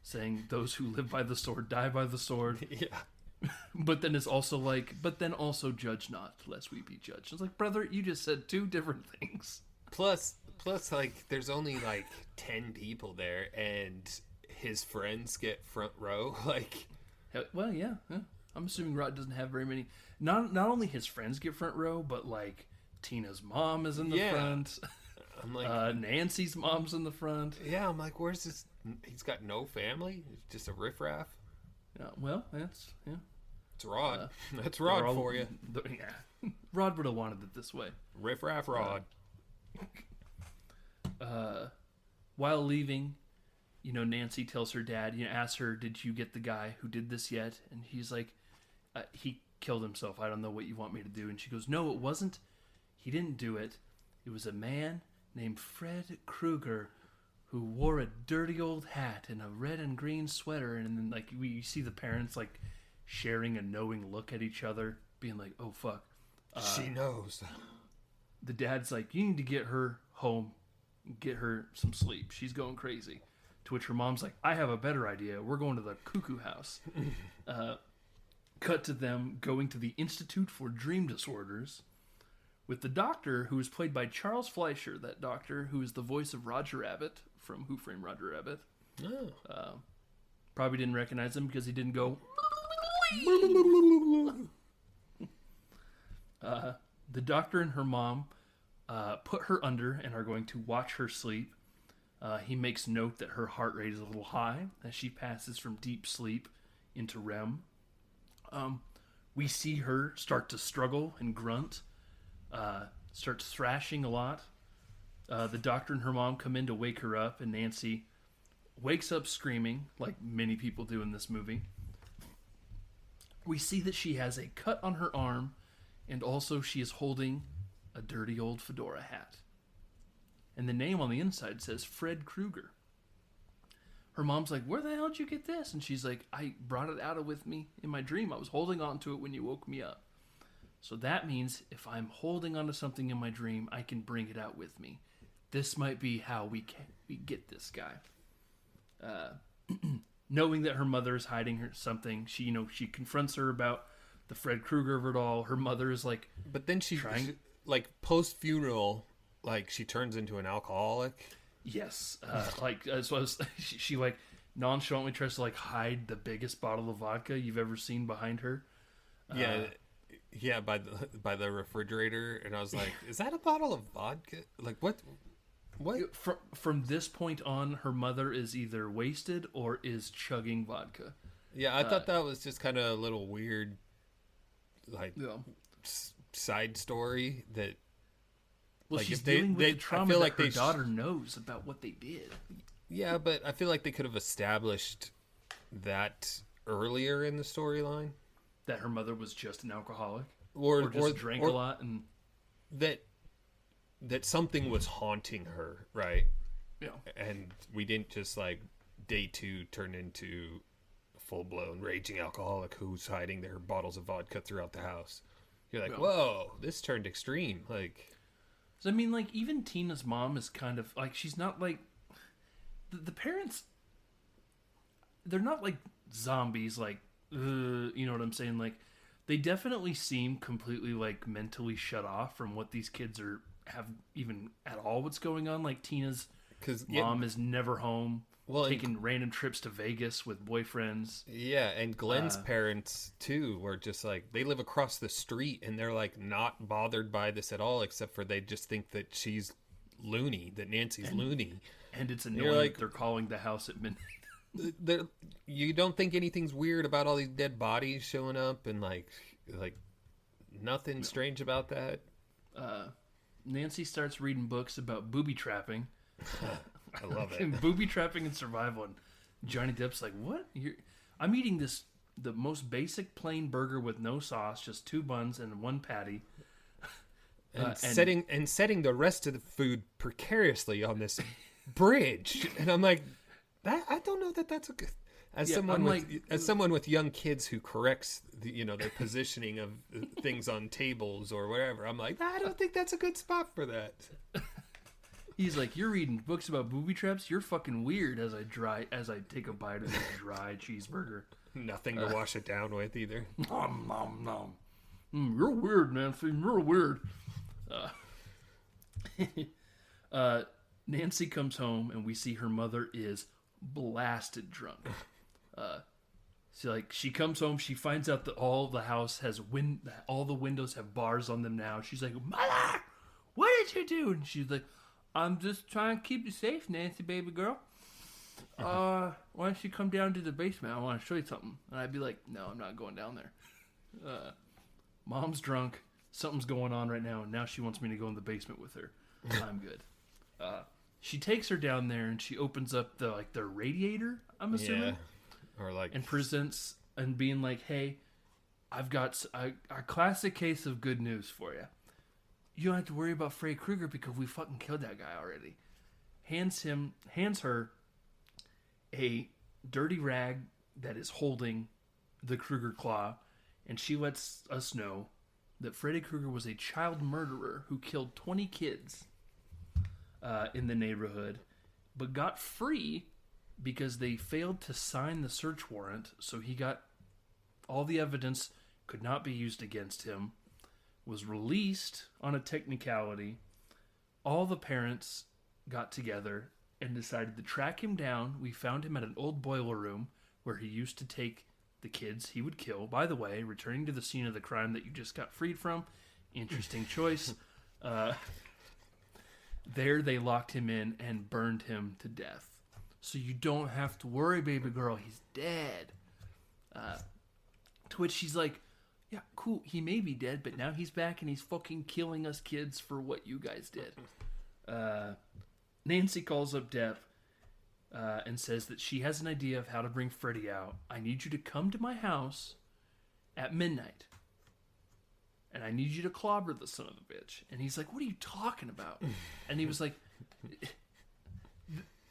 saying those who live by the sword die by the sword. Yeah. But then it's also like, but then also judge not, lest we be judged. It's like, brother, you just said two different things. Plus, like, there's only like 10 people there, and his friends get front row. Like, Well, yeah. I'm assuming Rod doesn't have very many. Not only his friends get front row, but like Tina's mom is in the front. I'm like, Nancy's mom's in the front. yeah, I'm like, where's this? He's got no family. He's just a riffraff. Well, that's It's Rod. That's Rod for you. Yeah, Rod would have wanted it this way. Riffraff Rod. While leaving, Nancy tells her dad, asks her, "Did you get the guy who did this yet?" And he's like, "He killed himself. I don't know what you want me to do." And she goes, "No, it wasn't. He didn't do it. It was a man named Fred Krueger who wore a dirty old hat and a red and green sweater, and then like we see the parents like sharing a knowing look at each other, being like, "Oh fuck." She knows. The dad's like, "You need to get her home, get her some sleep. She's going crazy." To which her mom's like, "I have a better idea. We're going to the cuckoo house." Cut to them going to the Institute for Dream Disorders with the doctor, who is played by Charles Fleischer, that doctor who is the voice of Roger Rabbit from Who Framed Roger Rabbit. Oh. Probably didn't recognize him because he didn't go... The doctor and her mom put her under and are going to watch her sleep. He makes note that her heart rate is a little high as she passes from deep sleep into REM. We see her start to struggle and grunt, starts thrashing a lot. The doctor and her mom come in to wake her up, and Nancy wakes up screaming, like many people do in this movie. We see that she has a cut on her arm, and also she is holding a dirty old fedora hat. And the name on the inside says Fred Krueger. Her mom's like, "Where the hell did you get this?" And she's like, "I brought it out with me in my dream. I was holding on to it when you woke me up." So that means if I'm holding on to something in my dream, I can bring it out with me. This might be how we get this guy. Knowing that her mother is hiding her something, she confronts her about the Fred Krueger of it all. Her mother is like, but then she like post funeral, like she turns into an alcoholic. Yes, like as well as she like nonchalantly tries to like hide the biggest bottle of vodka you've ever seen behind her. Yeah, by the refrigerator, and I was like, "Is that a bottle of vodka? Like what?" From this point on, her mother is either wasted or is chugging vodka. Yeah, I thought that was just kind of a little weird, like side story that. Well, like she's dealing with the trauma that her daughter knows about what they did. Yeah, but I feel like they could have established that earlier in the storyline. That her mother was just an alcoholic, or just drank a lot, and that something was haunting her, right? Yeah. And we didn't just like day 2 turn into a full-blown raging alcoholic who's hiding their bottles of vodka throughout the house. You're like, whoa, this turned extreme. Like, so, I mean, like, even Tina's mom is kind of like, she's not like the parents. They're not like zombies, like, you know what I'm saying? Like, they definitely seem completely like mentally shut off from what these kids have even at all what's going on. Like Tina's mom is never home, taking random trips to Vegas with boyfriends. Yeah, and Glenn's parents too were just like, they live across the street and they're like not bothered by this at all, except for they just think that she's loony, that Nancy's loony. And it's annoying like, they're calling the house at midnight. You don't think anything's weird about all these dead bodies showing up and like nothing strange about that? Nancy starts reading books about booby trapping. I love it. Booby trapping and survival. And Johnny Depp's like, "What? I'm eating the most basic plain burger with no sauce, just 2 buns and 1 patty." And setting the rest of the food precariously on this bridge. And I'm like, I don't know that that's a good. As someone with young kids who corrects their positioning of things on tables or whatever, I'm like, I don't think that's a good spot for that. He's like, "You're reading books about booby traps? You're fucking weird." As I take a bite of this dry cheeseburger, nothing to wash it down with either. Nom nom nom. You're weird, Nancy. You're weird. Nancy comes home and we see her mother is blasted drunk. She comes home, she finds out that all the house has all the windows have bars on them now. She's like, "Mother, what did you do?" And she's like, "I'm just trying to keep you safe, Nancy, baby girl. Why don't you come down to the basement? I want to show you something." And I'd be like, "No, I'm not going down there. Mom's drunk. Something's going on right now, and now she wants me to go in the basement with her. I'm good." She takes her down there, and she opens up their radiator, I'm assuming. Yeah. Or and presents and being like, "Hey, I've got a classic case of good news for you. you don't have to worry about Freddy Krueger because we fucking killed that guy already. Hands her a dirty rag that is holding the Krueger claw, and she lets us know that Freddy Krueger was a child murderer who killed 20 kids in the neighborhood, but got free because they failed to sign the search warrant, so he got all the evidence could not be used against him, was released on a technicality. All the parents got together and decided to track him down. We found him at an old boiler room where he used to take the kids he would kill. By the way, returning to the scene of the crime that you just got freed from. Interesting choice. There they locked him in and burned him to death. So you don't have to worry, baby girl. He's dead. To which she's like, yeah, cool. He may be dead, but now he's back and he's fucking killing us kids for what you guys did. Nancy calls up Depp and says that she has an idea of how to bring Freddy out. I need you to come to my house at midnight. And I need you to clobber the son of a bitch. And he's like, what are you talking about? And he was like,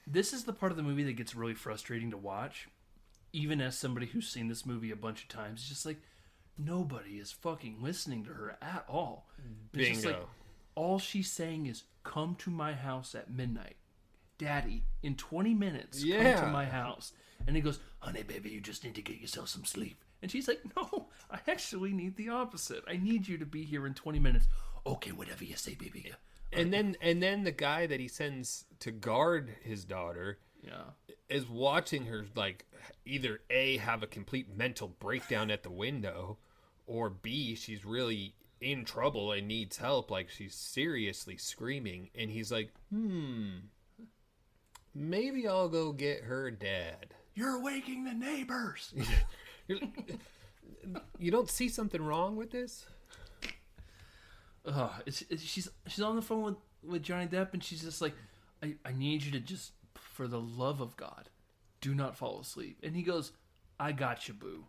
this is the part of the movie that gets really frustrating to watch. Even as somebody who's seen this movie a bunch of times, it's just like, nobody is fucking listening to her at all. It's just like, all she's saying is, come to my house at midnight. Daddy, in 20 minutes, come to my house. And he goes, honey, baby, you just need to get yourself some sleep. And she's like, no, I actually need the opposite. I need you to be here in 20 minutes. Okay, whatever you say, baby. And then the guy that he sends to guard his daughter is watching her, like, either A, have a complete mental breakdown at the window, or B, she's really in trouble and needs help, like she's seriously screaming. And he's like, maybe I'll go get her dad. You're waking the neighbors. You don't see something wrong with this? She's on the phone with Johnny Depp, and she's just like, I need you to just, for the love of God, do not fall asleep. And he goes, I got you, boo.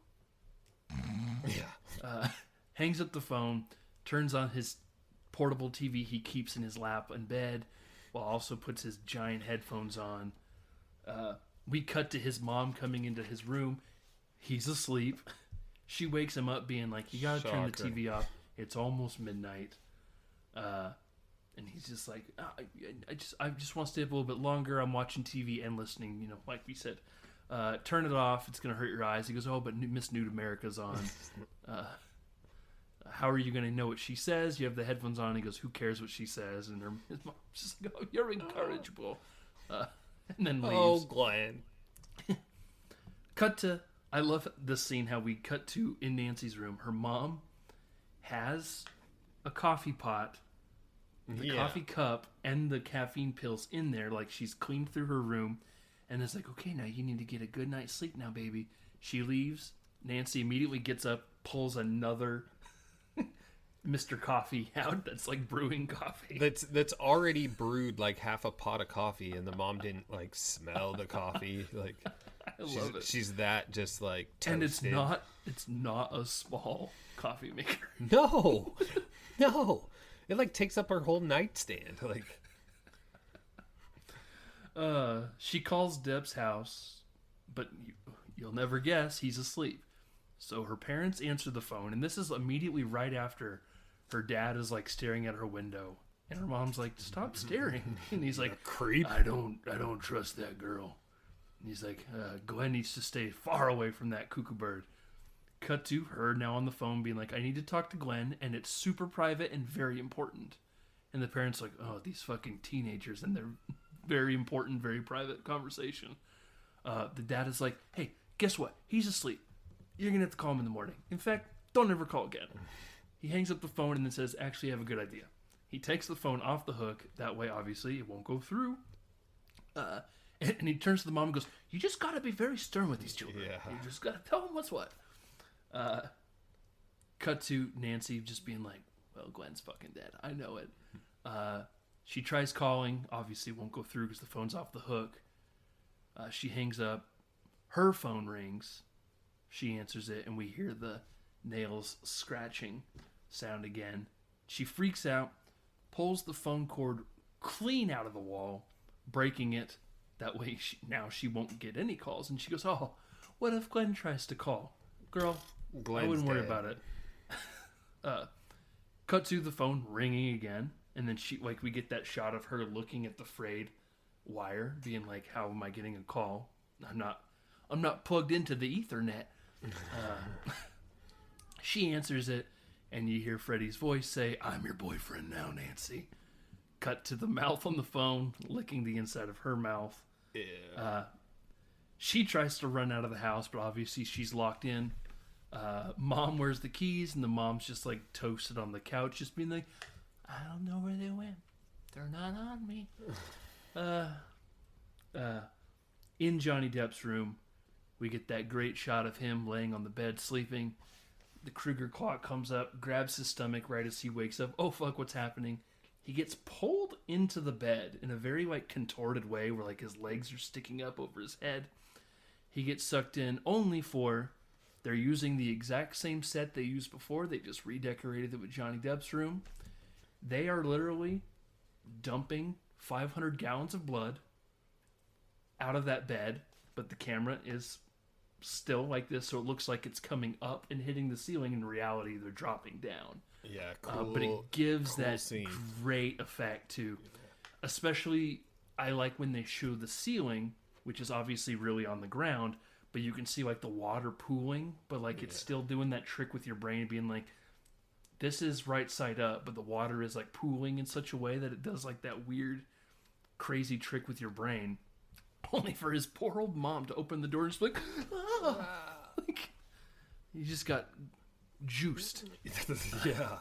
Hangs up the phone, turns on his portable TV he keeps in his lap in bed, while also puts his giant headphones on. We cut to his mom coming into his room. He's asleep. She wakes him up being like, you gotta turn the TV off. It's almost midnight. And he's just like, I just want to stay up a little bit longer. I'm watching TV and listening, like we said. Turn it off. It's going to hurt your eyes. He goes, oh, but Miss Nude America's on. How are you going to know what she says? You have the headphones on. He goes, who cares what she says? And his mom's just like, oh, you're incorrigible. And then leaves. Oh, Glenn. Cut to, I love this scene, how we cut to in Nancy's room. Her mom has a coffee pot, the coffee cup, and the caffeine pills in there. Like, she's cleaned through her room. And it's like, okay, now you need to get a good night's sleep now, baby. She leaves. Nancy immediately gets up, pulls another Mr. Coffee out that's like brewing coffee. That's already brewed like half a pot of coffee, and the mom didn't like smell the coffee. Like, I love it. She's that just like toasted. And it's not a small coffee maker. No. It like takes up her whole nightstand. Like, she calls Depp's house, but you'll never guess he's asleep. So her parents answer the phone, and this is immediately right after her dad is like staring at her window, and her mom's like, "Stop staring!" And he's like, "Creep! I don't trust that girl." And he's like, "Glenn needs to stay far away from that cuckoo bird." Cut to her now on the phone, being like, "I need to talk to Glenn, and it's super private and very important." And the parents like, "Oh, these fucking teenagers and their very important, very private conversation." The dad is like, "Hey, guess what? He's asleep. You're going to have to call him in the morning. In fact, don't ever call again." He hangs up the phone and then says, "Actually, I have a good idea." He takes the phone off the hook. That way, obviously, it won't go through. And he turns to the mom and goes, "You just got to be very stern with these children. Yeah. You just got to tell them what's what." Cut to Nancy just being like, "Well, Glenn's fucking dead. I know it." She tries calling. Obviously, won't go through because the phone's off the hook. She hangs up. Her phone rings. She answers it, and we hear the nails scratching sound again. She freaks out, pulls the phone cord clean out of the wall, breaking it. That way now she won't get any calls. And she goes, oh, what if Glenn tries to call? Girl, Glenn's I wouldn't worry about it. Cut to the phone ringing again. And then we get that shot of her looking at the frayed wire, being like, how am I getting a call? I'm not plugged into the Ethernet. She answers it, and you hear Freddy's voice say, I'm your boyfriend now, Nancy. Cut to the mouth on the phone, licking the inside of her mouth. Yeah. She tries to run out of the house, but obviously she's locked in. Mom wears the keys, and the mom's just like toasted on the couch, just being like, I don't know where they went. They're not on me. In Johnny Depp's room, we get that great shot of him laying on the bed sleeping. The Krueger clock comes up, grabs his stomach right as he wakes up. Oh, fuck, what's happening? He gets pulled into the bed in a very, contorted way where, his legs are sticking up over his head. He gets sucked in only for... They're using the exact same set they used before. They just redecorated it with Johnny Depp's room. They are literally dumping 500 gallons of blood out of that bed, but the camera is still like this, so it looks like it's coming up and hitting the ceiling. In reality, they're dropping down. Yeah, cool. But it gives cool that scene. Great effect too. Especially, I like when they show the ceiling, which is obviously really on the ground, but you can see the water pooling, but it's still doing that trick with your brain, being like, this is right side up, but the water is pooling in such a way that it does that weird, crazy trick with your brain. Only for his poor old mom to open the door and just be like, ah! He just got juiced. Yeah,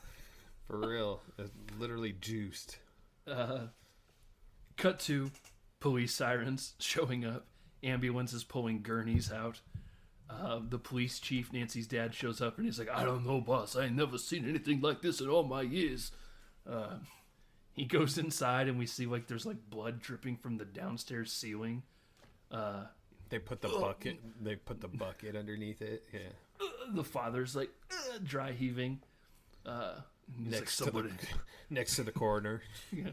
for real. It's literally juiced. Cut to police sirens showing up. Ambulance is pulling gurneys out. The police chief, Nancy's dad, shows up and he's like, I don't know, boss. I ain't never seen anything like this in all my years. He goes inside and we see there's blood dripping from the downstairs ceiling. They put the bucket. They put the bucket underneath it. Yeah. The father's dry heaving. Next to the coroner. Yeah.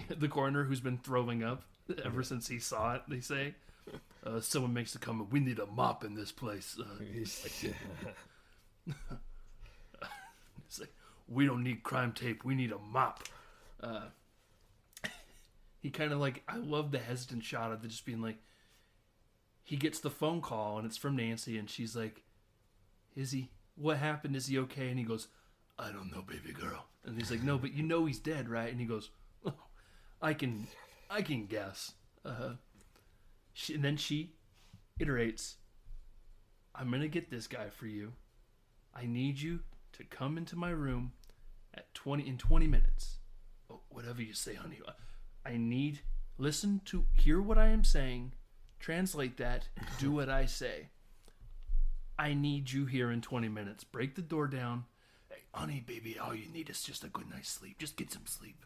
The coroner who's been throwing up ever since he saw it. They say, someone makes a comment. We need a mop in this place. It's we don't need crime tape. We need a mop. He kind of I love the hesitant shot of it just being he gets the phone call and it's from Nancy and she's like, what happened? Is he okay? And he goes, I don't know, baby girl. And he's like, no, but he's dead, right? And he goes, oh, I can guess. And then she iterates, I'm going to get this guy for you. I need you to come into my room in 20 minutes. Oh, whatever you say, honey. Hear what I am saying. Translate that. Do what I say. I need you here in 20 minutes. Break the door down. Hey, honey, baby, all you need is just a good night's sleep. Just get some sleep.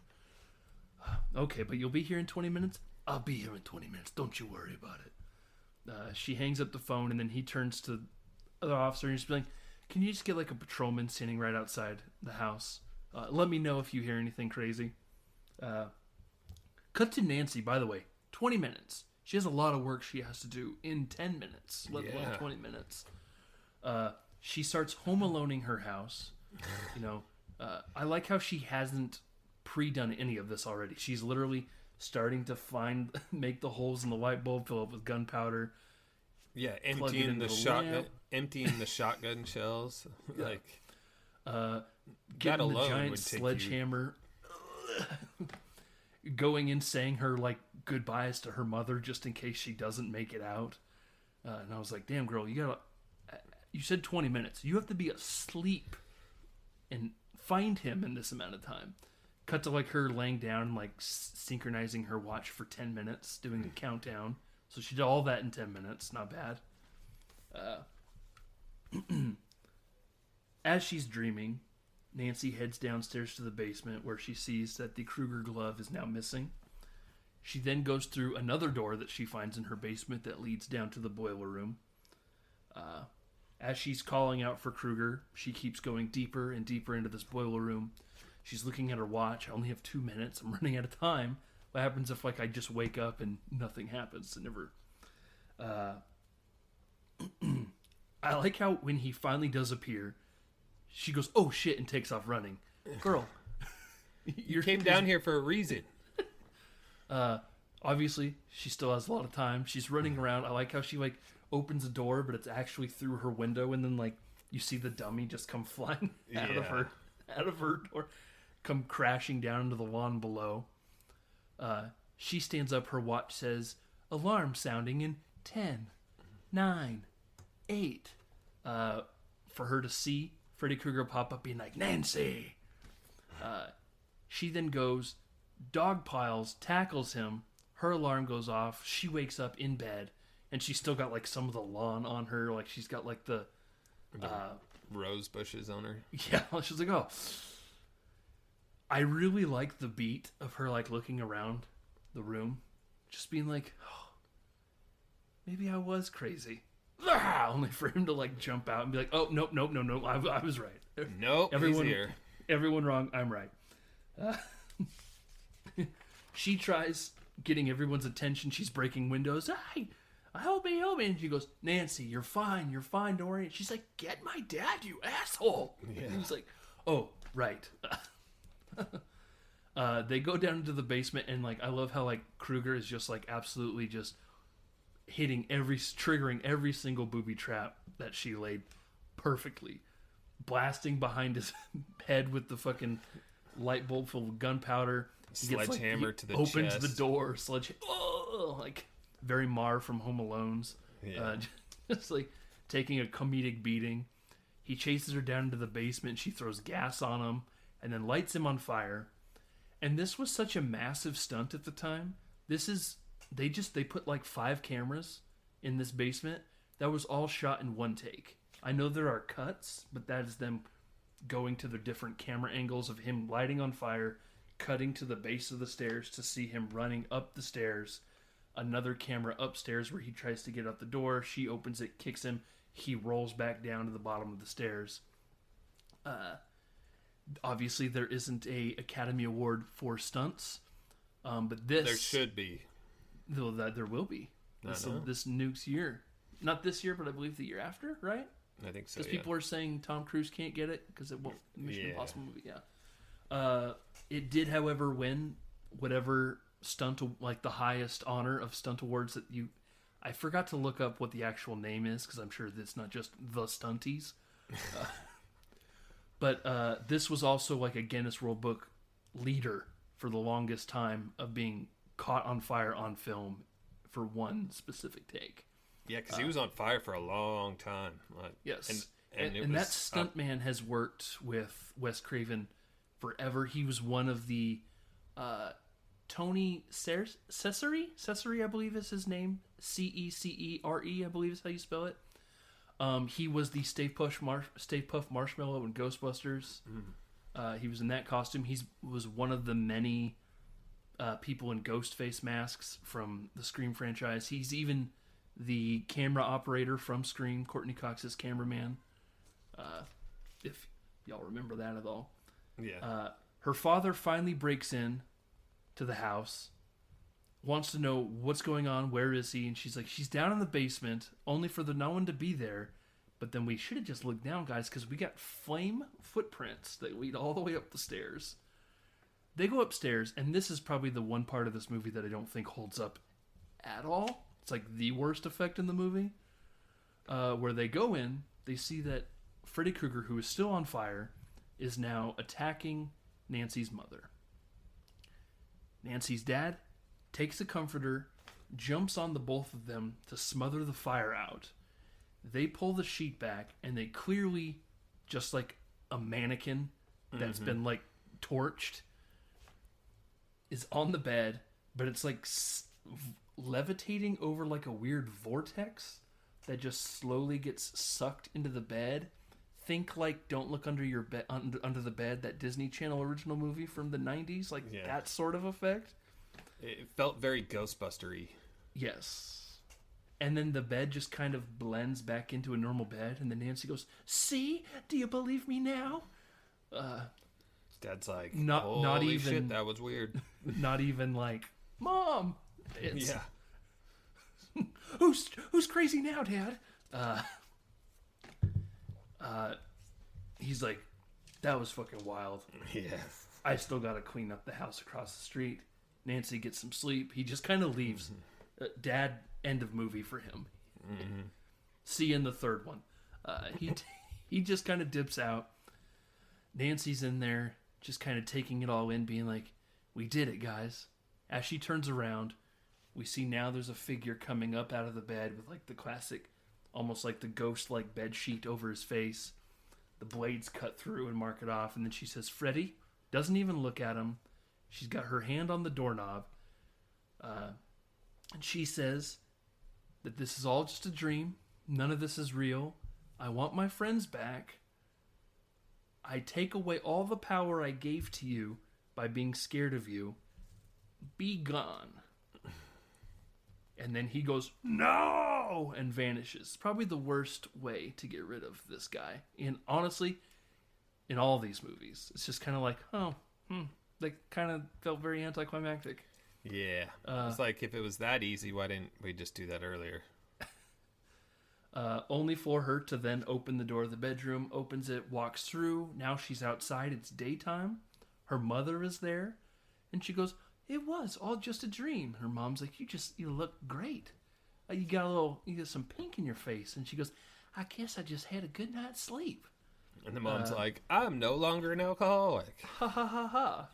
Okay, but you'll be here in 20 minutes? I'll be here in 20 minutes. Don't you worry about it. She hangs up the phone, and then he turns to the officer and he's like, can you just get a patrolman standing right outside the house? Let me know if you hear anything crazy. Cut to Nancy, by the way. 20 minutes. She has a lot of work she has to do in 10 minutes, let alone 20 minutes. She starts home aloneing her house. I like how she hasn't pre-done any of this already. She's literally starting to make the holes in the light bulb, fill up with gunpowder. Yeah, emptying the shotgun shells. Getting the giant sledgehammer. Going in saying her goodbyes to her mother just in case she doesn't make it out. And I was like, damn girl, you said 20 minutes. You have to be asleep and find him in this amount of time. Cut to her laying down, synchronizing her watch for 10 minutes, doing a countdown. So she did all that in 10 minutes. Not bad. As she's dreaming, Nancy heads downstairs to the basement where she sees that the Krueger glove is now missing. She then goes through another door that she finds in her basement that leads down to the boiler room. As she's calling out for Krueger, she keeps going deeper and deeper into this boiler room. She's looking at her watch. I only have 2 minutes. I'm running out of time. What happens if like I just wake up and nothing happens? It never. I like how when he finally does appear, she goes, "Oh shit," and takes off running. Girl, you came down here for a reason. Obviously, she still has a lot of time. She's running around. I like how she like opens a door, but it's actually through her window, and then like you see the dummy just come flying out of her door, come crashing down into the lawn below. She stands up. Her watch says alarm sounding in 10, 9, 8. For her to see Freddy Krueger pop up being like, Nancy. She then goes, dog piles, tackles him. Her alarm goes off. She wakes up in bed, and she's still got like some of the lawn on her. Like she's got like the rose bushes on her. Yeah, she's like, oh. I really like the beat of her like looking around the room, just being like, oh, maybe I was crazy. Only for him to like jump out and be like, oh, nope, I was right. Nope, everyone wrong, I'm right. She tries getting everyone's attention. She's breaking windows. Hey, help me. And she goes, Nancy, you're fine, don't worry. And she's like, get my dad, you asshole. Yeah. And he's like, oh, right. They go down into the basement, and like I love how like Krueger is just like absolutely just triggering every single booby trap that she laid perfectly, blasting behind his head with the fucking light bulb full of gunpowder. Sledgehammer to the opens chest. the door. Like very Mar from Home Alone's. Yeah. Just like taking a comedic beating. He chases her down into the basement. She throws gas on him and then lights him on fire. And this was such a massive stunt at the time. They put like 5 cameras in this basement. That was all shot in one take. I know there are cuts, but that is them going to the different camera angles of him lighting on fire, cutting to the base of the stairs to see him running up the stairs. Another camera upstairs where he tries to get out the door. She opens it, kicks him. He rolls back down to the bottom of the stairs. Obviously, there isn't a Academy Award for stunts, but this there should be. Though that there will be this next year, not this year, but I believe the year after, right? I think so. Because people are saying Tom Cruise can't get it because it won't Mission Impossible movie. Yeah. It did, however, win whatever stunt, like the highest honor of stunt awards that you. I forgot to look up what the actual name is because I'm sure it's not just the Stunties. But this was also like a Guinness World Book leader for the longest time of being caught on fire on film for one specific take. Yeah, because he was on fire for a long time. Yes. And that stuntman has worked with Wes Craven forever. He was one of the Tony Cesare, I believe is his name. Cecere, I believe is how you spell it. He was the Stay Puft Marshmallow in Ghostbusters. He was in that costume. He was one of the many people in ghost face masks from the Scream franchise. He's even the camera operator from Scream, Courtney Cox's cameraman. If y'all remember that at all. Yeah. Her father finally breaks in to the house, wants to know what's going on, where is he, and she's like, she's down in the basement, only for no one to be there. But then we should have just looked down, guys, because we got flame footprints that lead all the way up the stairs. They go upstairs, and this is probably the one part of this movie that I don't think holds up at all. It's like the worst effect in the movie. Where they go in, they see that Freddy Krueger, who is still on fire, is now attacking Nancy's mother. Nancy's dad takes a comforter, jumps on the both of them to smother the fire out. They pull the sheet back, and they clearly, just like a mannequin that's been like torched, is on the bed, but it's like levitating over like a weird vortex that just slowly gets sucked into the bed. Think like Don't Look Under Your Bed, under the Bed, that Disney Channel original movie from the 90s, like that sort of effect. It felt very Ghostbuster-y. Yes. And then the bed just kind of blends back into a normal bed, and then Nancy goes, "See? Do you believe me now?" Dad's like, not even shit, that was weird. Not even like, Mom. It's, yeah. Who's crazy now, Dad? He's like, that was fucking wild. Yeah. I still got to clean up the house across the street. Nancy gets some sleep. He just kind of leaves. Dad, end of movie for him. Mm-hmm. See you in the third one. He just kind of dips out. Nancy's in there, just kind of taking it all in, being like, we did it, guys. As she turns around, we see now there's a figure coming up out of the bed with like the classic, almost like the ghost-like bed sheet over his face. The blades cut through and mark it off. And then she says, Freddy, doesn't even look at him. She's got her hand on the doorknob. And she says that this is all just a dream. None of this is real. I want my friends back. I take away all the power I gave to you by being scared of you. Be gone. And then he goes, no, and vanishes. Probably the worst way to get rid of this guy. And honestly, in all these movies, it's just kind of like, they kind of felt very anticlimactic. Yeah. It's like, if it was that easy, why didn't we just do that earlier? Only for her to then open the door of the bedroom, opens it, walks through. Now she's outside. It's daytime. Her mother is there. And she goes, it was all just a dream. Her mom's like, you look great. You got some pink in your face. And she goes, I guess I just had a good night's sleep. And the mom's like, I'm no longer an alcoholic. Ha ha ha ha.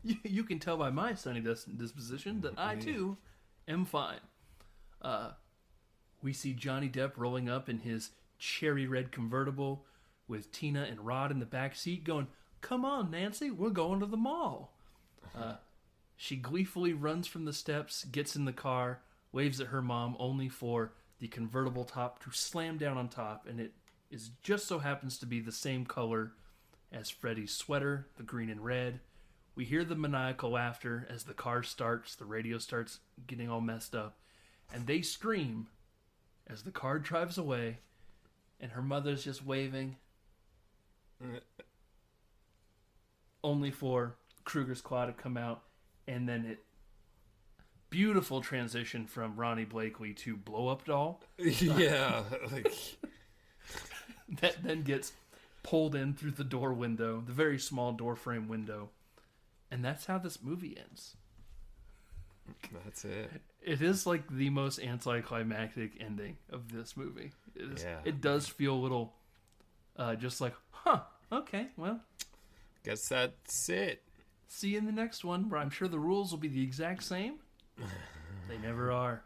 You can tell by my sunny disposition that I too am fine. We see Johnny Depp rolling up in his cherry red convertible with Tina and Rod in the back seat going, come on, Nancy, we're going to the mall. She gleefully runs from the steps, gets in the car, waves at her mom, only for the convertible top to slam down on top, and it just so happens to be the same color as Freddy's sweater, the green and red. We hear the maniacal laughter as the car starts, the radio starts getting all messed up, and they scream as the car drives away, and her mother's just waving, only for Krueger's claw to come out, and then beautiful transition from Ronnie Blakely to Blow Up Doll. Yeah. That then gets pulled in through the door window, the very small door frame window, and that's how this movie ends. That's it. It is like the most anticlimactic ending of this movie. It does feel a little just like, okay, well, guess that's it. See you in the next one, where I'm sure the rules will be the exact same. They never are.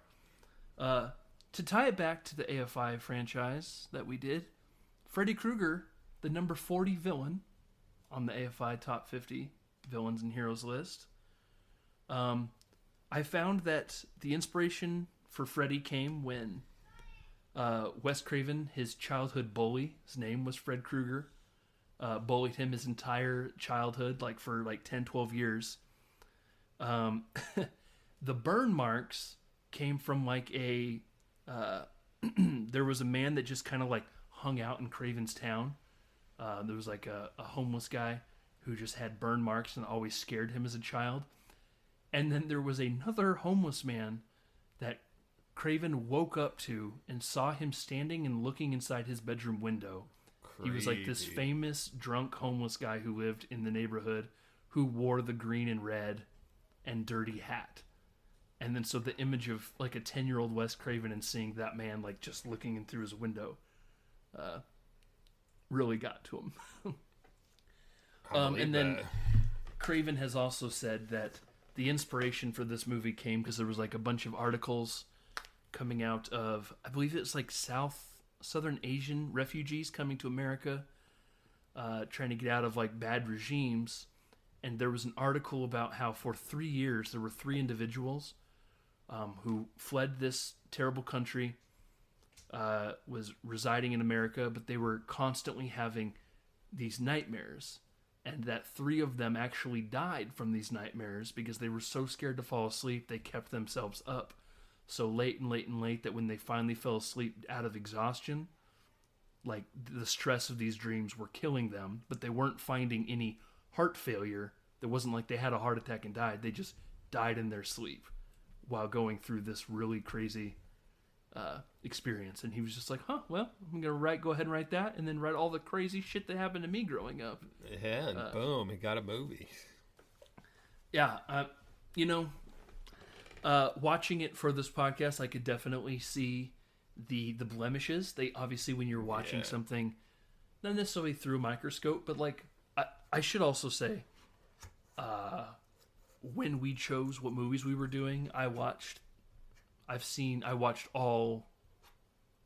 To tie it back to the AFI franchise that we did, Freddy Krueger, the number 40 villain on the AFI Top 50 Villains and Heroes list. I found that the inspiration for Freddy came when Wes Craven, his childhood bully, his name was Fred Krueger, bullied him his entire childhood, for 10, 12 years. The burn marks came from there was a man that just kind of hung out in Craven's town. There was a homeless guy who just had burn marks and always scared him as a child. And then there was another homeless man that Craven woke up to and saw him standing and looking inside his bedroom window. Creepy. He was this famous drunk homeless guy who lived in the neighborhood who wore the green and red and dirty hat. And then so the image of a 10-year-old Wes Craven and seeing that man just looking in through his window really got to him. And then Craven has also said that the inspiration for this movie came because there was a bunch of articles coming out of, I believe it's Southern Asian refugees coming to America, trying to get out of bad regimes. And there was an article about how for 3 years there were 3 individuals who fled this terrible country, was residing in America, but they were constantly having these nightmares. And that 3 of them actually died from these nightmares because they were so scared to fall asleep, they kept themselves up so late and late and late that when they finally fell asleep out of exhaustion, the stress of these dreams were killing them, but they weren't finding any heart failure. It wasn't like they had a heart attack and died. They just died in their sleep while going through this really crazy experience. And he was just like, huh, well, I'm going to go ahead and write that, and then write all the crazy shit that happened to me growing up. Yeah, and boom, he got a movie. Yeah, watching it for this podcast, I could definitely see the blemishes. They obviously, when you're watching something, not necessarily through a microscope, but like, I should also say, when we chose what movies we were doing, I watched all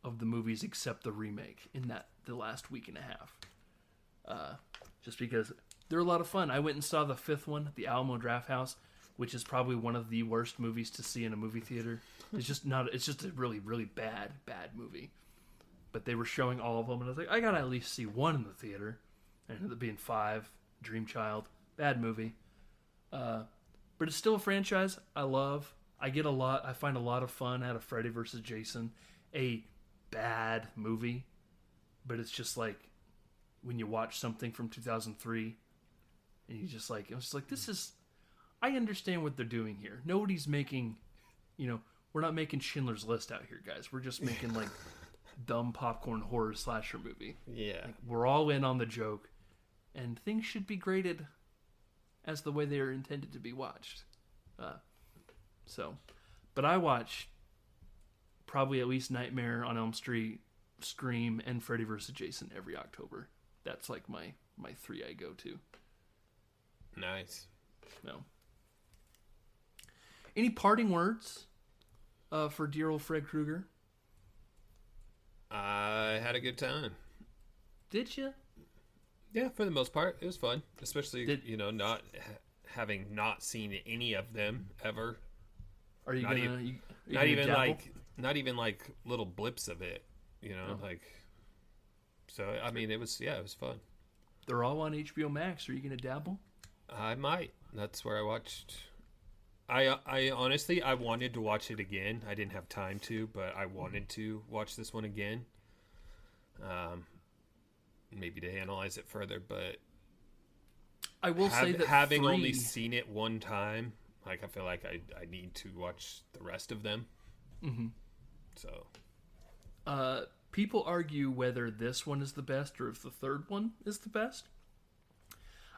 of the movies except the remake in the last week and a half. Just because they're a lot of fun. I went and saw the 5th one, the Alamo Drafthouse, which is probably one of the worst movies to see in a movie theater. It's just a really, really bad movie. But they were showing all of them, and I was like, I gotta at least see one in the theater. And it ended up being 5, Dream Child. Bad movie. But it's still a franchise I love. I find a lot of fun out of Freddy vs. Jason. A bad movie, but it's just like when you watch something from 2003, and it's just like, this is, I understand what they're doing here. Nobody's making, we're not making Schindler's List out here, guys. We're just making like dumb popcorn horror slasher movie. Yeah. Like, we're all in on the joke, and things should be graded as the way they are intended to be watched. But I watch probably at least Nightmare on Elm Street, Scream, and Freddy vs. Jason every October. That's like my 3 I go to. Nice. No. Any parting words for dear old Fred Krueger? I had a good time. Did you? Yeah, for the most part, it was fun. Especially, not having not seen any of them ever. Are you not even like little blips of it, like. So I mean, it was fun. They're all on HBO Max. Are you gonna dabble? I might. That's where I watched. I honestly, I wanted to watch it again. I didn't have time to, but I wanted to watch this one again. Maybe to analyze it further, but I will say that having only seen it one time, like I feel like I need to watch the rest of them. Mm-hmm. So, people argue whether this one is the best or if the third one is the best.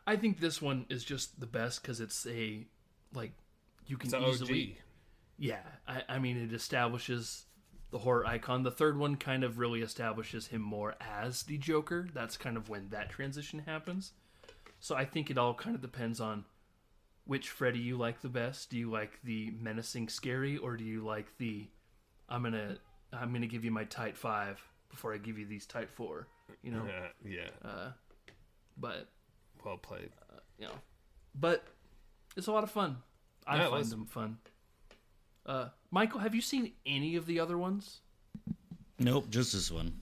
I think this one is just the best because it's you can easily. OG. Yeah, I mean, it establishes the horror icon. The third one kind of really establishes him more as the Joker. That's kind of when that transition happens. So I think it all kind of depends on which Freddy you like the best. Do you like the menacing, scary, or do you like the I'm gonna give you my tight 5 before I give you these tight 4? Yeah. But well played. But it's a lot of fun. I find them fun. Michael, have you seen any of the other ones? Nope, just this one.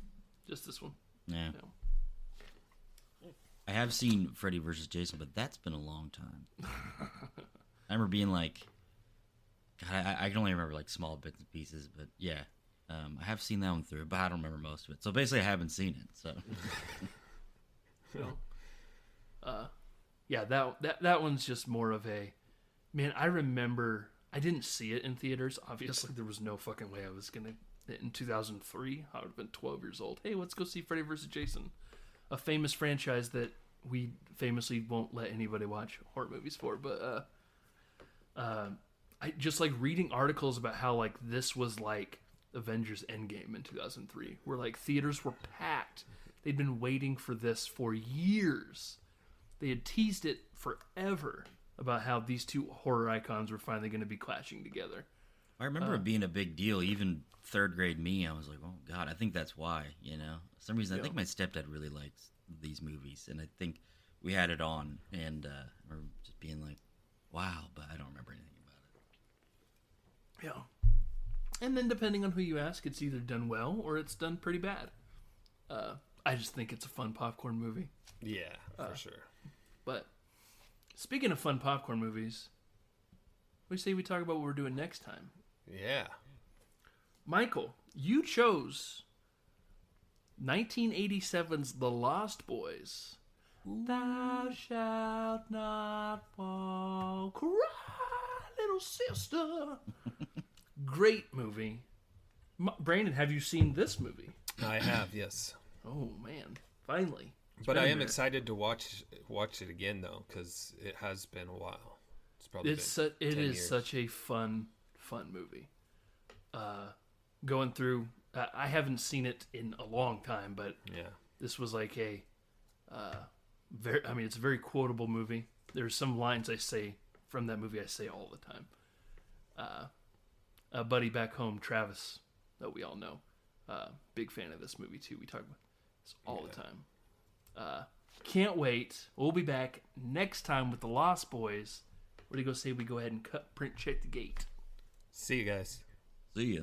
Just this one. Yeah. No. I have seen Freddy vs. Jason, but that's been a long time. I remember being like, God, I can only remember like small bits and pieces, but yeah, I have seen that one through, but I don't remember most of it. So basically, I haven't seen it. So. Yeah, that one's just more of a, man. I remember. I didn't see it in theaters. Obviously, there was no fucking way I was going to. In 2003, I would have been 12 years old. Hey, let's go see Freddy vs. Jason. A famous franchise that we famously won't let anybody watch horror movies for. But I just like reading articles about how like this was like Avengers Endgame in 2003. Where like theaters were packed. They'd been waiting for this for years. They had teased it forever. About how these two horror icons were finally going to be clashing together. I remember it being a big deal. Even third grade me, I was like, oh, God, I think that's why, For some reason, I think my stepdad really likes these movies, and I think we had it on, and I remember just being like, wow, but I don't remember anything about it. Yeah. And then depending on who you ask, it's either done well or it's done pretty bad. I just think it's a fun popcorn movie. Yeah, for sure. But... speaking of fun popcorn movies, what do you say we talk about what we're doing next time? Yeah. Michael, you chose 1987's The Lost Boys Thou shalt not walk. Cry, little sister. Great movie. Brandon, have you seen this movie? I have, yes. Oh man, finally. But I am excited to watch it again though, because it has been a while. It's probably it is such a fun movie. Going through, I haven't seen it in a long time, but this was like a it's a very quotable movie. There's some lines I say from that movie I say all the time. A buddy back home, Travis, that we all know, big fan of this movie too. We talk about this all the time. Can't wait. We'll be back next time with the Lost Boys. What do you go say we go ahead and cut, print, check the gate? See you guys. See ya.